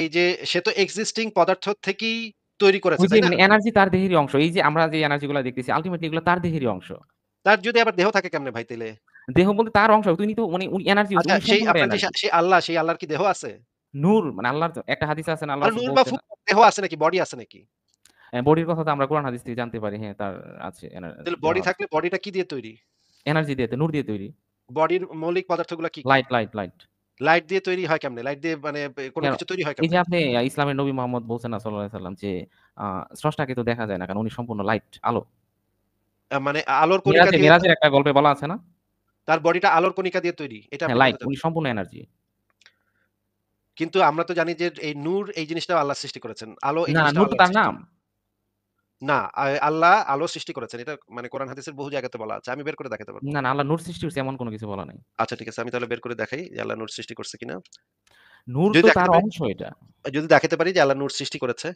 এই যে সে তো এক্সিস্টিং পদার্থ থেকেই তৈরি করেছে, ওই যে তাই না? মানে এনার্জি তার দেহেরই অংশ। এই যে আমরা যে এনার্জি গুলা দেখতেছি আল্টিমেটলি এগুলো তার দেহেরই অংশ। তার যদি আবার দেহ থাকে কেমনে ভাই তাইলে? দেহ বলতে তার অংশ। তিনি তো মানে উনি এনার্জি, আচ্ছা, উনি সেই সম্পূর্ণটাই আপনার যে এনার্জি। সেই আল্লাহ, সেই আল্লাহর কি দেহ আছে? নূর মানে আল্লাহর একটা হাদিসে আছে না আল্লাহ মানে রাসূল নূর বা বলছেন ফুৎ দেহ আছে নাকি? বডি আছে নাকি? বডির কথা তো আমরা কোরআন হাদিস থেকে জানতে পারি। হ্যাঁ, তার আছে তাহলে দেহ বডি আছে। থাকলে বডিটা কি দিয়ে তৈরি? এনার্জি দিয়ে নূর দিয়ে তৈরি। বডির মৌলিক পদার্থগুলা কি, কি? লাইট। লাইট দিয়ে তৈরি হয় কেমনে? লাইট দিয়ে মানে কোন কেন? কিছু তৈরি হয় এই যে কেমনে? আপনি ইসলামের নবী মোহাম্মদ বলছেন না সাল্লাল্লাহু আলাইহি সাল্লাম যে আ স্রষ্টাকে তো দেখা যায় না। কারণ উনি সম্পূর্ণ লাইট, আলো। মানে আলোর কণিকা দিয়ে মেরাজের একটা গল্পে বলা আছে না? তার বডিটা আলোর কণিকা দিয়ে তৈরি। এটা হ্যাঁ, আপনি লাইট। বলতে উনি চাচ্ছেন। সম্পূর্ণ এনার্জি। কিন্তু আমরা তো জানি যে এই নূর এই জিনিসটাও আল্লাহ সৃষ্টি করেছেন। আলো এই না, জিনিসটাও নূর তো আল্লাহর তার সৃষ্টি। নাম। না, আল্লাহ আলো সৃষ্টি করেছেন। এটা মানে কোরআন হাদিসের বহু জায়গাতে বলা আছে। আমি বের করে দেখাতে পারব। না, আল্লাহ নূর সৃষ্টি করছে এমন কোন কিছু বলা নাই। আচ্ছা ঠিক আছে। আমি তাহলে বের করে দেখাই যে আল্লাহ নূর সৃষ্টি করছে কিনা। নূর যদি তো দেখাতে তার পারি অংশ এটা। যদি দেখাতে পারি যে আল্লাহ নূর সৃষ্টি করেছে।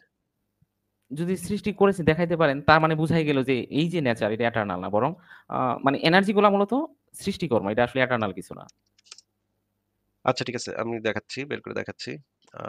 যদি সৃষ্টি করেছে দেখাইতে পারেন, তার মানে বুঝাই গেল যে এই যে নেচার এটা এটার্নাল না। বরং আ মানে এনার্জি গুলা মূলত সৃষ্টিকর্ম। এটা আসলে এটার্নাল কিছু না। আচ্ছা ঠিক আছে। আমি দেখাচ্ছি, বের করে দেখাচ্ছি। আ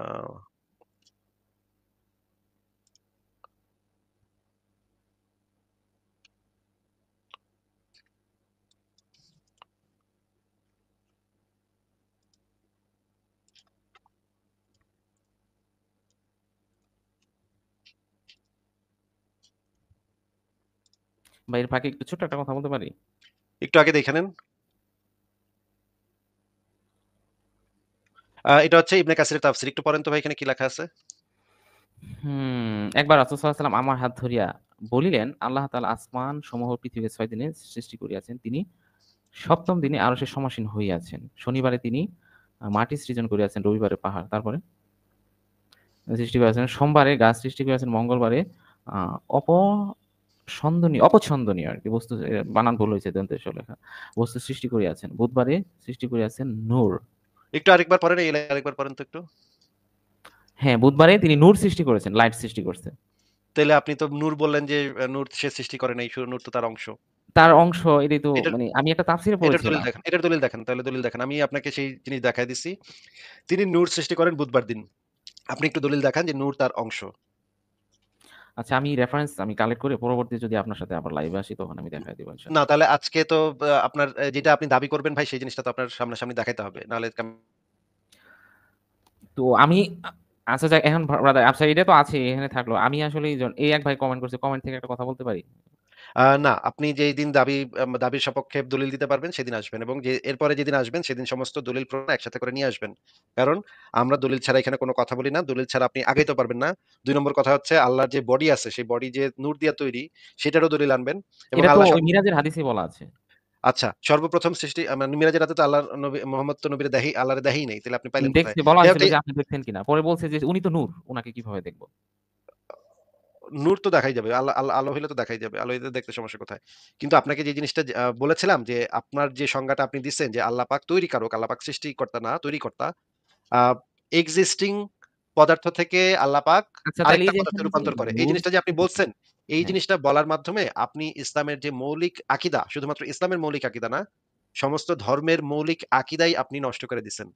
বা এর ফাঁকে একটু ছোট্ট একটা কথা বলতে পারি? একটু আগে দেখে নেন। এটা হচ্ছে ইবনে কাসিরের তাফসীর। একটু পড়েন তো ভাই এখানে কি লেখা আছে? একবার রাসূল সাল্লাল্লাহু আলাইহি ওয়াসাল্লাম আমার হাত ধরিয়া বলিলেন, আল্লাহ তাআলা আসমান সমূহ পৃথিবীকে ৬ দিনে সৃষ্টি করিয়াছেন। তিনি ৭ম দিনে আরশে সমাসীন হইয়াছেন। শনিবারে তিনি মাটি সৃজন করিয়াছেন, রবিবারে পাহাড়। তারপরে সৃষ্টি করিয়াছেন। সোমবারে গাছ সৃষ্টি করিয়াছেন, মঙ্গলবারে আ অপছন্দনীয় আরকি বস্তু বানান ভুল হইছে দন্তেস লেখা। বস্তু সৃষ্টি করিয়াছেন। বুধবারে সৃষ্টি করিয়াছেন নূর। একটু আরেকবার পড়েন, এই আরেকবার পড়েন তো একটু। হ্যাঁ, বুধবারে তিনি নূর সৃষ্টি করেছেন, লাইট সৃষ্টি করছে। তাইলে আপনি তো নূর বললেন যে নূর সে সৃষ্টি করে নাই। নূর তো তার অংশ। তার অংশ এটাই তো এটার মানে আমি একটা তাফসীরে এটার দলিল পড়েছিলাম। দেখান। এটার দলিল দেখান। তাহলে দলিল দেখান। আমি আপনাকে সেই জিনিস দেখায় দিছি। তিনি নূর সৃষ্টি করেন বুধবার দিন। আপনি একটু দলিল দেখান যে নূর তার অংশ। আচ্ছা আমি রেফারেন্স কালেক্ট করে পরবর্তী যদি আপনার সাথে আবার লাইভে আসি তখন আমি দেখায় দিব না ইনশাআল্লাহ। তাহলে আজকে তো আপনার যেটা আপনি দাবি করবেন ভাই সেই জিনিসটা তো আপনার সামনাসামনি দেখাইতে হবে। নাহলে তো আমি আচ্ছা যাক এখন ব্রাদার আচ্ছা এটা তো আছে এখানে থাকলো। আমি আসলে এই এক ভাই কমেন্ট করছে। কমেন্ট থেকে একটা কথা বলতে পারি? না, আপনি যেদিন দাবির সপক্ষে দলিল দিতে পারবেন সেদিন আসবেন এবং এরপরে যেদিন আসবেন সেদিন সমস্ত দলিল প্রমাণ একসাথে করে নিয়ে আসবেন। কারণ আমরা দলিল ছাড়া এখানে কোনো কথা বলি না। দলিল ছাড়া আপনি আগাইতে পারবেন না। ২ নম্বর কথা হচ্ছে আল্লাহর যে বডি আছে সেই বডি যে নূর দিয়া তৈরি সেটারও দলিল আনবেন এবং এটা তো আল্লাহ ওই মিরাজের হাদিসেই বলা আছে। আচ্ছা, সর্বপ্রথম সৃষ্টি মানে মিরাজের রাতে তো আল্লাহর নবী মুহাম্মদ তো নবীরে আল্লাহরে দেখাই নাই। তাহলে আপনি পাইলেন কোথায়? দেখছি বলা যাই হোক হয়েছিল যে আপনি দেখছেন কিনা। পরে বলছে যে উনি তো নূর। উনাকে কিভাবে দেখব? নূর তো দেখাই যাবে। আলো হইলে তো দেখাই যাবে। আলো হইলে দেখতে সমস্যা কোথায়? কিন্তু আপনাকে যে জিনিসটা বলেছিলাম যে আপনার যে সংজ্ঞাটা আপনি দিচ্ছেন যে আল্লাহ পাক তৈরিকারক, আল্লাহ পাক সৃষ্টিকর্তা না, তৈরিকর্তা। আ এক্সিস্টিং পদার্থ থেকে আল্লাহ পাক আচ্ছা তাইলে আরেকটা এই যে পদার্থে এখানে যে রূপান্তর করে। এই নূর জিনিসটা যে আপনি বলছেন, এই হ্যাঁ, জিনিসটা বলার মাধ্যমে আপনি ইসলামের যে মৌলিক আকীদা, শুধুমাত্র ইসলামের মৌলিক আকীদা না, সমস্ত ধর্মের মৌলিক আকীদাই আপনি নষ্ট করে দিছেন।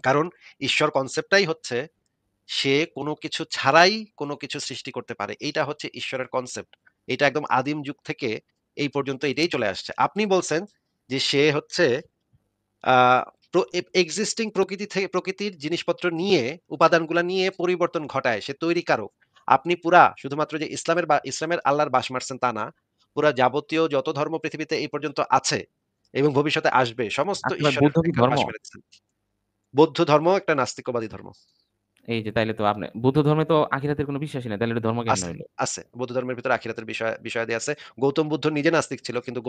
কারণ ঈশ্বর কনসেপ্টটাই হচ্ছে সে কোনো কিছু ছাড়াই কোনো কিছু সৃষ্টি করতে পারে। এইটা হচ্ছে ঈশ্বরের কনসেপ্ট। এটা একদম আদিম যুগ থেকে এই পর্যন্ত এটাই চলে আসছে। আপনি বলছেন যে সে হচ্ছে আ এক্সিস্টিং প্রকৃতির জিনিসপত্র নিয়ে, উপাদানগুলা নিয়ে পরিবর্তন ঘটায়, সে তৈরিকারক। আপনি পুরা শুধুমাত্র যে ইসলামের আল্লাহর বাস মারছেন তা না, পুরা যাবতীয় যত ধর্ম পৃথিবীতে এই পর্যন্ত আছে এবং ভবিষ্যতে আসবে সমস্ত আচ্ছা ভাই, ঈশ্বরের বৌদ্ধ কি একটা ধর্ম? বাস মেরেছেন। বৌদ্ধ ধর্ম একটা নাস্তিকবাদী ধর্ম। এই যে তাইলে তো আপনি বৌদ্ধ ধর্মে তো আখিরাতের কোনো বিশ্বাসই নাই। তাইলে এটা ধর্ম কেমনে আছে, হইলো? আছে। বৌদ্ধ ধর্মের ভিতরে আখিরাতের বিষয়াদি আছে। গৌতম বুদ্ধ নিজে নাস্তিক ছিল। কিন্তু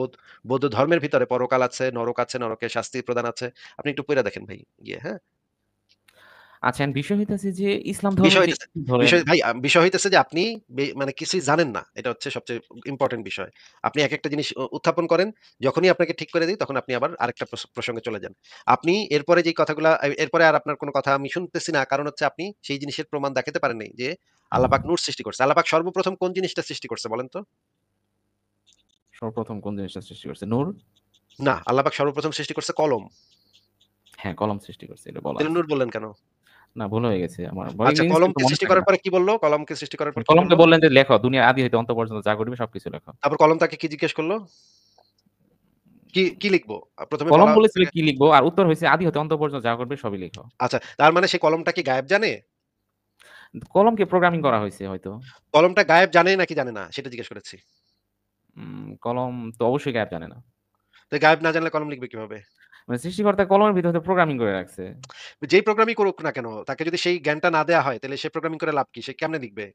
বৌদ্ধ ধর্মের ভিতরে পরকাল আছে, নরক আছে, নরকের শাস্তি প্রদান আছে। আপনি একটু পইড়া দেখেন ভাই গিয়ে, হ্যাঁ? আচ্ছা, বিষয় হইতেছে যে ইসলাম ধর্মের বিষয় যে হইতেছে ধরেন বিষয় ভাই বিষয় হইতেছে যে আপনি মানে কিছুই জানেন না। এটা হচ্ছে সবচেয়ে ইম্পোর্টেন্ট বিষয়। আপনি একেকটা জিনিস উত্থাপন করেন। যখনই আপনাকে ঠিক করে দেই, তখন আপনি আবার আরেকটা প্রসঙ্গে চলে যান। আপনি এরপরে যেই কথাগুলা এরপরে আর আপনার কোন কথা আমি শুনতেছি না। কারণ হচ্ছে আপনি সেই জিনিসের প্রমাণ দেখাতে পারেন নাই যে আল্লাহ পাক নূর সৃষ্টি করছে। আল্লাহ পাক সর্বপ্রথম কোন জিনিসটা সৃষ্টি করছে বলেন তো? সর্বপ্রথম কোন জিনিসটা সৃষ্টি করছে? নূর? না, আল্লাহ পাক সর্বপ্রথম সৃষ্টি করছে কলম। হ্যাঁ, কলম সৃষ্টি করছে, এটা বলা তাহলে আছে। নূর বললেন কেন? না, ভুল হয়ে গেছে আমার। আচ্ছা, জিনিসটা তো কলমকে মনে সৃষ্টি থাকে করার না। পরে কি বলল? কলমকে সৃষ্টি করার পর কি বলল? কলমকে বললেন যে লেখো, দুনিয়ার আদি হইতে অন্ত পর্যন্ত যা ঘটবে সবকিছু লেখো। তারপর কলম তাকে কি জিজ্ঞেস করল? কি লিখবো? ১ম এ কলম বলা হচ্ছে বলেছিল যে কি লিখবো? আর উত্তর হইছে আদি হতে অন্ত পর্যন্ত যা ঘটবে সবই লিখো। আচ্ছা, তার মানে সে কলমটা কি গায়েব জানে? কলমকে প্রোগ্রামিং করা হইছে হয়তো। কলমটা গায়েব জানে নাকি জানে না? সেটা জিজ্ঞেস করেছি। কলম তো অবশ্যই গায়েব জানে না। তো গায়েব না জানলে কলম লিখবে কিভাবে? মানে সৃষ্টিকর্তা কলমের ভিতর হয়তো প্রোগ্রামিং করে রাখছে। যেই প্রোগ্রামই করুক না কেন, তাকে যদি সেই জ্ঞানটা না দেয়া হয়, তাহলে সে প্রোগ্রামিং করে লাভ কি? সে কেমনে লিখবে?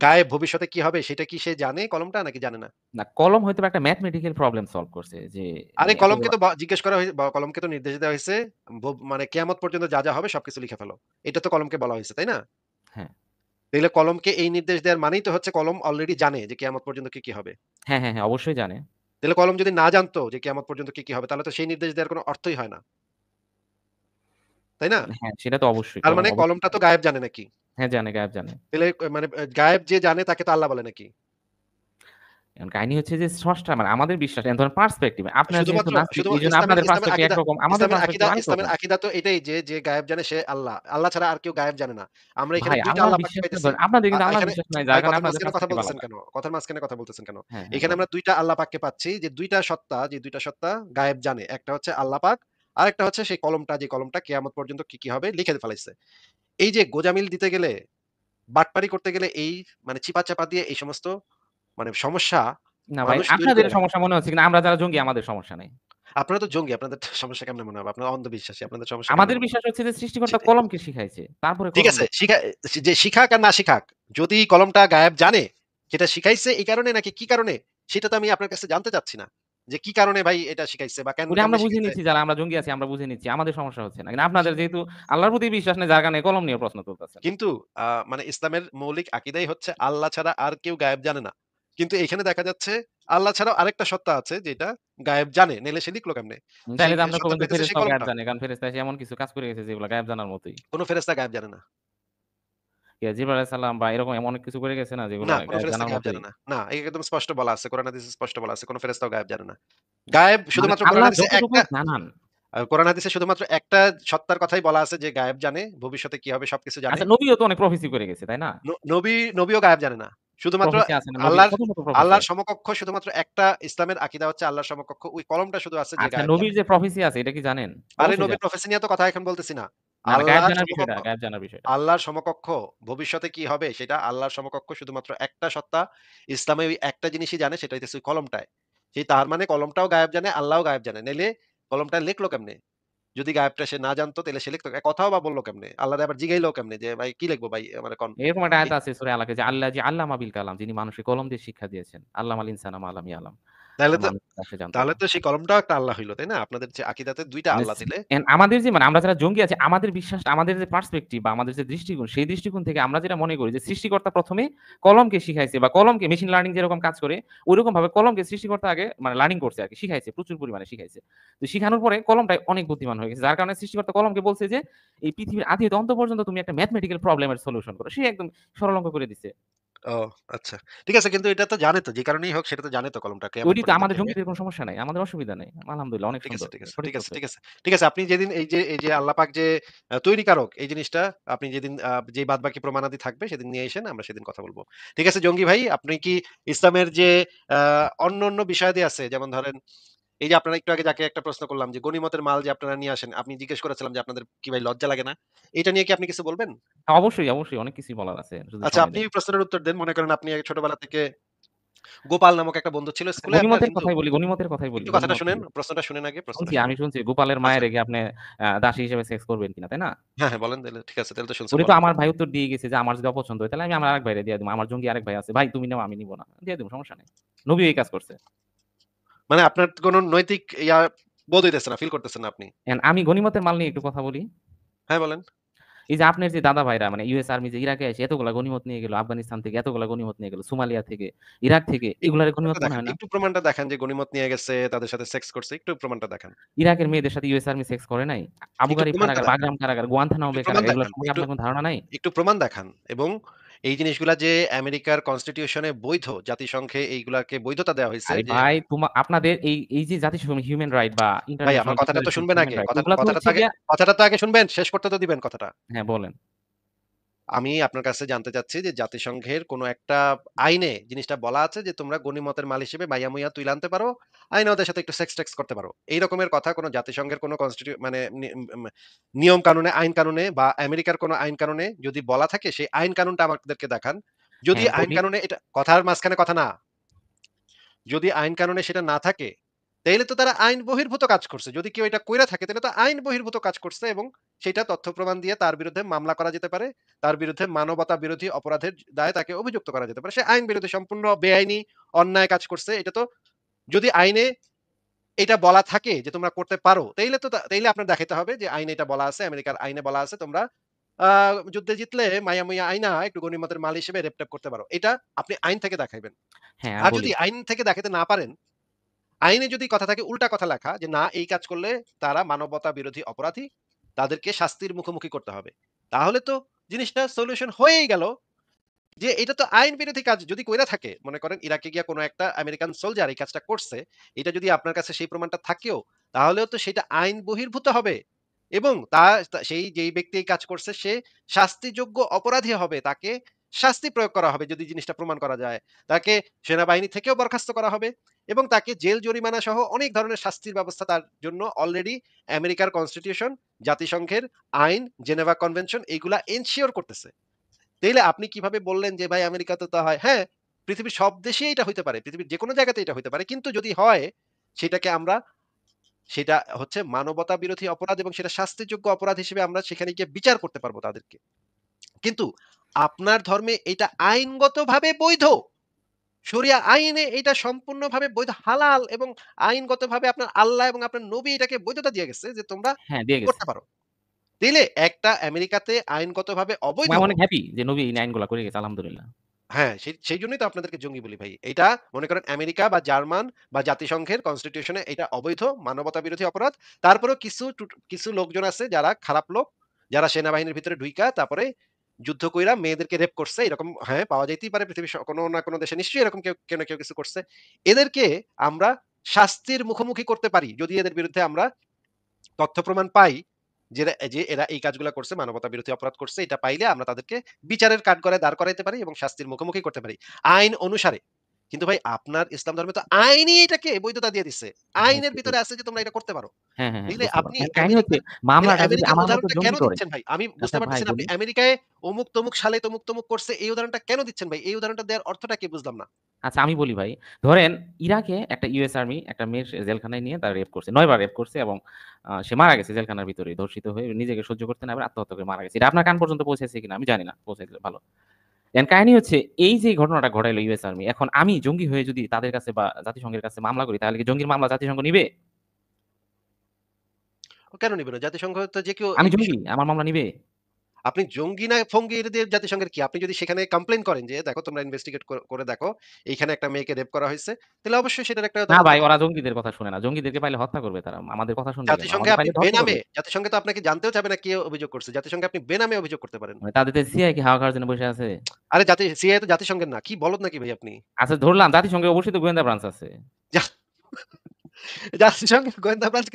গায়েব ভবিষ্যতে কি হবে সেটা কি সে জানে কলমটা নাকি জানে না? না, কলম হয়তোবা একটা ম্যাথমেটিক্যাল প্রবলেম সলভ করছে যে আরে এত কলমকে তো জিজ্ঞেস করা বা কলমকে তো নির্দেশ দেওয়া হইছে মানে কিয়ামত পর্যন্ত যা হবে সবকিছু লিখে ফেলো। এটা তো কলমকে বলা হইছে, তাই না? হ্যাঁ। তাইলে কলমকে এই নির্দেশ দেওয়ার মানেই তো হচ্ছে কলম অলরেডি জানে যে কিয়ামত পর্যন্ত কি হবে। হ্যাঁ, হ্যাঁ, হ্যাঁ, অবশ্যই জানে। তাহলে কলম যদি না জানতো যে কিয়ামত পর্যন্ত কি হবে, তাহলে তো সেই নির্দেশ দেওয়ার কোনো অর্থই হয় না। তাই না? হ্যাঁ, সেটা তো অবশ্যই। তার কলম মানে অবশ্যই কলমটা তো জানে। গায়েব জানে নাকি? হ্যাঁ, জানে, গায়েব জানে। তাহলে মানে গায়েব যে জানে তাকে তো আল্লাহ বলে নাকি? এখন কাহিনী হচ্ছে যে স্রষ্টা মানে আমাদের বিশ্বাস এ ধরেন পার্সপেক্টিভ। আপনার যেহেতু শুধুমাত্র নাস্তিক এইজন্য ইসলামের আপনাদের ইসলামের পার্সপেক্টিভ আকিদা একরকম, আমাদের পার্সপেক্টিভ আরেক ইসলামের রকম। আকিদা তো এটাই যে গায়েব জানে সে আল্লাহ। আল্লাহ ছাড়া আর কেউ গায়েব জানে না। আমরা এখানে ভাই ২ টা আল্লাহর আল্লাহ পাককে বিশ্বাস না পাইতেছি। ধরেন আপনাদের কিন্তু আল্লাহর এখানে বিশ্বাস নাই যার ভাই কারণে কথার আপনাদের মাঝখানে কথা পার্সপেক্টিভ বলতেছেন আলাদা। কেন? কথার মাঝখানে কথা বলতেছেন কেন? হ্যাঁ, হ্যাঁ, এখানে বলেন। আমরা ২ টা আল্লাহ পাককে পাচ্ছি যে ২ টা সত্তা, যে ২ টা সত্তা গায়েব জানে। একটা হচ্ছে আল্লাহ পাক, আরেকটা হচ্ছে সেই কলমটা, যে কলমটা কিয়ামত পর্যন্ত কি হবে লিখে ফেলাইছে। এই যে গোঁজামিল দিতে গেলে, বাটপারি করতে গেলে এই মানে চিপা-চাপা দিয়ে এই সমস্ত মানে সমস্যা না ভাই, মানুষ তৈরি আপনাদের করে রাখে। সমস্যা মনে হচ্ছে কিন্তু আমরা যারা জঙ্গি আমাদের সমস্যা নাই। আপনারা তো জঙ্গি, আপনাদের সমস্যা কেমনে মনে হবে? আপনারা অন্ধবিশ্বাসী, আপনাদের সমস্যা কেমনে আমাদের মনে হবে? বিশ্বাস হচ্ছে যে জি, সৃষ্টিকর্তা কলমকে শিখাইছে। তারপরে ঠিক কলম আছে। লিখ যে শিখাক আর না শিখাক, যদি কলমটা গায়েব জানে, সেটা শিখাইছে এই কারণে নাকি কি কারণে, সেটা তো আমি আপনার কাছে জানতে চাচ্ছি না। যে কি কারণে ভাই এটা শিখাইছে বা ওটা আমরা কেমনে বুঝে শিখাইছে। নিচ্ছি যারা আমরা জঙ্গি আছি আমরা বুঝে নিচ্ছি। আমাদের সমস্যা হচ্ছে না। কিন্তু আপনাদের যেহেতু আল্লাহর প্রতি বিশ্বাস নেই যার কারণে কলম নিয়ে প্রশ্ন তুলতেছেন। কিন্তু মানে ইসলামের মৌলিক আকীদাই হচ্ছে আল্লাহ ছাড়া আর কেউ গায়েব জানে না। কিন্তু এখানে দেখা যাচ্ছে আল্লাহ ছাড়াও আরেকটা সত্তা আছে যেটা গায়েব জানে। নাইলে সে লিখলো কেমনে? সেই তাইলে তো আমরা কবেন সত্তাটা যে হইতেছে সেই ফেরেশতাও গায়েব কলমটা। জানে। কারণ ফেরেশতা এসে এমন কিছু কাজ করে গেছে যেগুলো গায়েব জানার মতোই। কোন ফেরেশতা গায়েব জানে না। জিবরাইল আলাইহিস সালাম বা এরকম এমন অনেক কিছু করে গেছে না যেগুলো না, কোন গায়েব ফেরেশতা জানার গায়েব মতোই। জানে না। না, একদম স্পষ্ট বলা আছে। কোরআন হাদিসে স্পষ্ট বলা আছে। কোন ফেরেশতাও গায়েব জানে না। গায়েব মানে শুধুমাত্র কোরআন আল্লাহ হাদিসে যতটুকু একটা জানান। কোরআন হাদিসে শুধুমাত্র একটা সত্তার কথাই বলা আছে যে গায়েব জানে, ভবিষ্যতে কি হবে সবকিছু জানে। আচ্ছা, নবীও তো অনেক প্রফেসি করে গেছে, তাই না? নবীও গায়েব জানে না। শুধুমাত্র প্রফেসি আছে না, নবীর আল্লাহর শত, শত প্রফেসি আল্লাহর আছে। সমকক্ষ শুধুমাত্র একটা, ইসলামের আকীদা হচ্ছে আল্লাহর সমকক্ষ। ওই কলমটা শুধু আছে যে আচ্ছা, গায়েব নবীর জানে। যে প্রফেসি আছে এটা কি জানেন? আরে অবশ্যই নবীর জানেন। প্রফেসি নিয়ে তো কথা এখন বলতেছি না। না, না, গায়েব আল্লাহর জানার বিষয়টা, সমকক্ষ গায়েব জানার বিষয়টা। আল্লাহর সমকক্ষ ভবিষ্যতে কি হবে সেটা আল্লাহর সমকক্ষ শুধুমাত্র একটা সত্তা। ইসলামে ওই একটা জিনিসই জানে, সেটা হইতেছে ওই কলমটায়। তার মানে কলমটাও গায়েব জানে, আল্লাহও গায়েব জানে। নাইলে কলমটা লিখলো কেমনে? যদি গায়েবটা সে না জানতো তাহলে সে লিখতো কথাও বা বলল কেমনে? আল্লাহরে আবার জিগাইলো কেমনে যে ভাই কি লিখবো ভাই আমারে কন। এরকম একটা কি আয়াত আছে সূরা আলাকে যে আল্লাহ যে আল্লামা বিল কালাম যিনি মানুষকে কলম দিয়ে শিক্ষা দিয়েছেন। আল্লামাল ইনসানা মা লাম ইয়ালাম। তাহলে তো মানুষ তা সে জানতো তাহলে না। তো সেই কলমটাও একটা আল্লাহ হইল, তাই না? আপনাদের যে আকীদাতে ২ টা মানে আল্লাহ দিলে আমাদের যে মানে আমরা যারা জঙ্গি আছি আমাদের বিশ্বাসটা আমাদের যে পার্সপেক্টিভ বা আমাদের যে দৃষ্টিকোণ সেই দৃষ্টিকোণ থেকে আমরা যেটা মনে করি যে সৃষ্টিকর্তা ১ম এ কলমকে শিখাইছে বা কলমকে মেশিন লার্নিং যেরকম কাজ করে ঐরকম ভাবে কলমকে সৃষ্টিকর্তা আগে মানে লার্নিং করছে আরকি, শিখাইছে, প্রচুর পরিমাণে শিখাইছে। তো শিখানোর পরে কলমটাই অনেক বুদ্ধিমান হয়ে গেছে। যার কারণে সৃষ্টিকর্তা কলমকে বলছে যে এই পৃথিবীর আদি হতে অন্ত পর্যন্ত তুমি একটা ম্যাথমেটিক্যাল প্রবলেম এর সলিউশন করো। সে একদম সরল অঙ্ক করে দিছে। ও আচ্ছা। ঠিক আছে, কিন্তু এটা তো জানে তো, যে কারণেই হোক সেটা তো জানে তো কলমটা কিয়ামত ওইটাই তো পর্যন্ত কি আমাদের হবে। জঙ্গিদের কোন সমস্যা নাই। আমাদের অসুবিধা নেই। আলহামদুলিল্লাহ অনেক ঠিক আছে, সুন্দর। ঠিক আছে, সঠিক ঠিক আছে, বলছে। ঠিক আছে, ঠিক আছে। আপনি যেদিন এই যে আল্লাহ পাক যে তৈরিকারক এই জিনিসটা আপনি যেদিন যে বাদবাকি প্রমাণাদি থাকবে সেদিন নিয়ে এসেন, আমরা সেদিন কথা বলব। ঠিক আছে জঙ্গি ভাই, আপনি কি ইসলামের যে অন্যান্য বিষয়াদি আছে যেমন ধরেন এই যে আপনারা একটু আগে যাকে একটা প্রশ্ন করলাম যে গনিমতের মাল যে আপনারা নিয়ে আসেন, আপনি জিজ্ঞেস করেছিলাম যে আপনাদের কি ভাই লজ্জা লাগে না? এটা নিয়ে কি আপনি কিছু বলবেন? হ্যাঁ, অবশ্যই, অবশ্যই অনেক কিছুই বলার আছে। যদি আচ্ছা, সময় আপনি দেন। এই প্রশ্নটার উত্তর দেন। মনে করেন আপনি ছোটবেলা থেকে গোপাল নামক একটা বন্ধু ছিল আচ্ছা, স্কুলে আপনার হিন্দু। গনিমতের কথাই বলি। একটু কথাটা গনিমত শুনেন, প্রশ্নটা শুনেন আগে, প্রশ্নটা শুনছি, শুনেন। আমি শুনছি গোপালের মায়ের আচ্ছা। রেখে আপনি দাসী হিসেবে সেক্স করবেন কিনা, তাই না? হ্যাঁ, হ্যাঁ, বলেন তাইলে ঠিক আছে। তাহলে তো শুনছি উনি তো বলেন। আমার ভাই উত্তর দিয়ে গেছে যে আমার যদি অপছন্দ হয় তাহলে আমি আমার আরেক ভাইরে দিয়ে দিবো। আমার জঙ্গি আরেক ভাই আছে। ভাই তুমি নাও আমি নিব না। দিয়ে দিবো সমস্যা নাই। নবীও এই কাজ করছে। মানে আপনার কোন নৈতিক বোধ হইতেছে না, ফিল করতেছেন না আপনি। এখন আমি গনিমতের মাল নিয়ে একটু কথা বলি। হ্যাঁ, বলেন। এই যে আপনার যে দাদা ভাইরা মানে ইউএস আর্মি যে ইরাকে এসে এতগুলা গনিমত নিয়ে গেল, আফগানিস্তান থেকে এতগুলা গনিমত নিয়ে গেল, সোমালিয়া থেকে, ইরাক থেকে একটু এগুলার গনিমত প্রমাণটা মনে দেখান। হয় না? একটু প্রমাণটা দেখান যে গনিমত নিয়ে গেছে, তাদের সাথে সেক্স করছে। একটু প্রমাণটা দেখান। ইরাকের মেয়েদের সাথে ইউএস আর্মি সেক্স করে নাই? আবু একটু গারিব প্রমাণটা কারাগার, দেখান। বাগরাম কারাগার, গুয়ান্তানামো একটু বে প্রমাণ কারাগার এগুলো দেখান। সম্পর্কে একটু আপনার কোন ধারণা নাই? একটু প্রমাণ দেখান এবং এই জিনিসগুলা যে আমেরিকার কনস্টিটিউশনে বৈধ, জাতিসংঘে এইগুলাকে বৈধতা দেওয়া হইছে আরে যে ভাই আপনাদের এই যে জাতিসংঘের হিউম্যান রাইট বা ভাই আমার ইন্টারন্যাশনাল কথাটা তো ডিক্লারেশন অফ শুনবেন হিউম্যান আগে। রাইট কথাটা এগুলা তো কথাটা তো হচ্ছে আগে গিয়া কথাটা তো আগে শুনবেন। শেষ করতে তো দিবেন কথাটা। হ্যাঁ, বলেন। আমি আপনার কাছে জানতে চাচ্ছি যে জাতিসংঘের কোন একটা আইনে জিনিসটা বলা আছে যে তোমরা গনিমতের মাল হিসেবে মাইয়া-মুইয়া তুইলা আনতে পারো। আইনে ওদের সাথে একটু সেক্স-টেক্স করতে পারো। এই রকমের কথা কোন জাতিসংঘের কোন মানে নিয়ম কানুনে, আইন কানুনে বা আমেরিকার কোন আইন কানুনে যদি বলা থাকে সেই আইন কানুনটা আমাদেরকে দেখান। যদি হ্যাঁ, আইন বলি। কানুনে এটা কথার মাঝখানে কথা না। যদি আইন কানুনে সেটা না থাকে, তাইলে তো তারা আইন বহির্ভূত কাজ করছে। যদি কেউ এটা কইরা থাকে তাহলে তো আইন বহির্ভূত কাজ করছে এবং সেটা তথ্য প্রমাণ দিয়ে তার বিরুদ্ধে মামলা করা যেতে পারে। তার বিরুদ্ধে মানবতা বিরোধী অপরাধের দায়ে তাকে অভিযুক্ত করা যেতে পারে। সে আইন বিরোধী সম্পূর্ণ বেআইনি অন্যায় কাজ করছে। এটা তো যদি আইনে এটা বলা থাকে যে তোমরা করতে পারো, তাইলে তো তাইলে আপনার দেখাইতে হবে যে আইনে এটা বলা আছে, আমেরিকার আইনে বলা আছে তোমরা আ যুদ্ধে জিতলে মাইয়া-মুইয়া আইনা একটু গনিমতের মাল হিসেবে রেপ-টেপ করতে পারো। এটা আপনি আইন থেকে দেখাইবেন। হ্যাঁ, আর বলি। যদি আইন থেকে দেখাতে না পারেন, আইনে যদি কথা থাকে উল্টা কথা লেখা যে না এই কাজ করলে তারা মানবতা বিরোধী অপরাধী, তাদেরকে শাস্তির মুখোমুখি করতে হবে। তাহলে তো জিনিসটা সলিউশন হয়েই গেল যে এটা তো আইন বিরোধী কাজ যদি কইরা থাকে। মনে করেন ইরাকে গিয়া কোন একটা আমেরিকান সোলজার এই কাজটা করছে। এটা যদি আপনার কাছে সেই প্রমাণটা থাকেও, তাহলেও তো সেটা আইন বহির্ভূত হবে। এবং সেই যেই ব্যক্তি এই কাজ করছে সে শাস্তিযোগ্য অপরাধী হবে। তাকে শাস্তি প্রয়োগ করা হবে যদি জিনিসটা প্রমাণ করা যায়। তাকে সেনাবাহিনী থেকেও বরখাস্ত করা হবে এবং তাকে জেল জরিমানা সহ অনেক ধরনের শাস্তির ব্যবস্থা তার জন্য অলরেডি আমেরিকার কনস্টিটিউশন, জাতিসংঘের আইন, জেনেভা কনভেনশন এগুলা এনশিওর করতেছে। তাইলে আপনি কিভাবে বললেন যে ভাই আমেরিকাতে তো হয়? হ্যাঁ, পৃথিবীর সব দেশেই এটা হইতে পারে। পৃথিবীর যেকোনো জায়গাতেই এটা হইতে পারে। কিন্তু যদি হয় সেটাকে আমরা সেটা হচ্ছে মানবতা বিরোধী অপরাধ এবং সেটা শাস্তিযোগ্য অপরাধ হিসেবে আমরা সেখানে গিয়ে বিচার করতে পারবো তাদেরকে। কিন্তু আপনার ধর্মে এটা আইনগতভাবে বৈধ। শরিয়া আইনে এটা সম্পূর্ণভাবে বৈধ হালাল এবং আইনগতভাবে আপনার আল্লাহ এবং আপনার নবী এটাকে বৈধতা দিয়ে গেছে যে তোমরা হ্যাঁ, দিয়ে গেছে। করতে পারো। তাইলে একটা আমেরিকাতে আইনগতভাবে অবৈধ আমি অনেক হ্যাপি যে নবী এই আইনগুলা করে গেছে আলহামদুলিল্লাহ। হ্যাঁ, সেইজন্যই তো আপনাদেরকে জঙ্গি বলি ভাই। এইটা মনে করেন আমেরিকা বা জার্মান বা জাতিসংঘের কনস্টিটিউশন এ এটা অবৈধ, মানবতা বিরোধী অপরাধ। তারপরেও কিছু লোকজন আছে যারা খারাপ লোক, যারা সেনাবাহিনীর ভিতরে ঢুইকা তারপরে যুদ্ধ কইরা মেয়েদেরকে রেপ করছে। এরকম হ্যাঁ, পাওয়া যাইতেই পারে পৃথিবীর কোনো না কোনো দেশে নিশ্চয়ই এরকম কেউ না কেউ কিছু করছে। এদেরকে আমরা শাস্তির মুখোমুখি করতে পারি যদি এদের বিরুদ্ধে আমরা তথ্য প্রমাণ পাই যে এরা এই কাজগুলা করছে, মানবতা বিরোধী অপরাধ করছে, এটা পাইলে আমরা তাদেরকে বিচারের কাঠগড়ায় দাঁড় করাইতে পারি এবং শাস্তির মুখোমুখি করতে পারি আইন অনুসারে। কিন্তু ভাই আপনার ইসলাম ধর্মে তো আইনই এটাকে বৈধতা দিয়ে দিচ্ছে। হ্যাঁ, আইনের ভিতরে সেটাই। আছে যে তোমরা এটা করতে পারো। হ্যাঁ, হ্যাঁ, হ্যাঁ, তাইলে বুঝতে আপনি পারলাম। কাহিনী হচ্ছে আমেরিকার তাইলে মামলাটা যদি আমেরিকার আমার মতো উদাহরণটা কেন জঙ্গি করে দিচ্ছেন ভাই? আমি বুঝতে আচ্ছা ভাই পারতেছি না আপনি বলি। আমেরিকায় অমুক তমুক সালে তমুক, তমুক করছে এই উদাহরণটা কেন দিচ্ছেন ভাই? এই উদাহরণটা দেওয়ার অর্থটা কি বুঝলাম না। আচ্ছা আমি বলি ভাই। ধরেন ইরাকে একটা ইউএস আর্মি একটা মেয়ের জেলখানায় নিয়ে তার রেপ করছে। ৯ বার রেপ করছে এবং সে মারা গেছে জেলখানার ভিতরেই ধর্ষিত হয়ে নিজেকে সহ্য করতে না পেরে আত্মহত্যা করে মারা গেছে। এটা আপনার কান পর্যন্ত পৌঁছেছে কিনা আমি জানি না। পৌঁছাইলে ভালো। কাহিনী হচ্ছে এই যে ঘটনাটা ঘটাইলো ইউএস আর্মি এখন আমি জঙ্গি হয়ে যদি তাদের কাছে বা জাতিসংঘের কাছে মামলা করি তাহলে কি জঙ্গির মামলা জাতিসংঘ নিবে? কেন নিবে না? জাতিসংঘ তো যে কেউ আমি এই জঙ্গি, বিষয় আমার মামলা নিবে? আপনি জঙ্গি না ফঙ্গি এটা দিয়ে জাতিসংঘের কি? আপনি যদি সেখানে কমপ্লেইন করেন যে, "দেখো তোমরা ইনভেস্টিগেট করে দেখো। এইখানে একটা মেয়েকে রেপ করা হইছে।" তাহলে অবশ্যই সেটার একটা না তদন্ত ভাই হবে। ওরা জঙ্গিদের কথা শুনে না। জঙ্গিদেরকে পাইলে হত্যা করবে তারা। আমাদের কথা শুনবে কেন? আমাদের পাইলে তো হত্যা করবে। জাতিসংঘে তো আপনাকে জানতেও চাবে না কে অভিযোগ করছে। জাতিসংঘে আপনি বেনামে অভিযোগ করতে পারেন। মানে তাদের সিআই কি হাওয়া খাওয়ার জন্য বসে আছে? আরে সিআইএ তো জাতিসংঘের না। কি বলদ নাকি ভাই আপনি? আচ্ছা ধরলাম জাতিসংঘে অবশ্যই তো গোয়েন্দা ব্রাঞ্চ আছে। জা জাতিসংঘের গোয়েন্দা ব্রাঞ্চ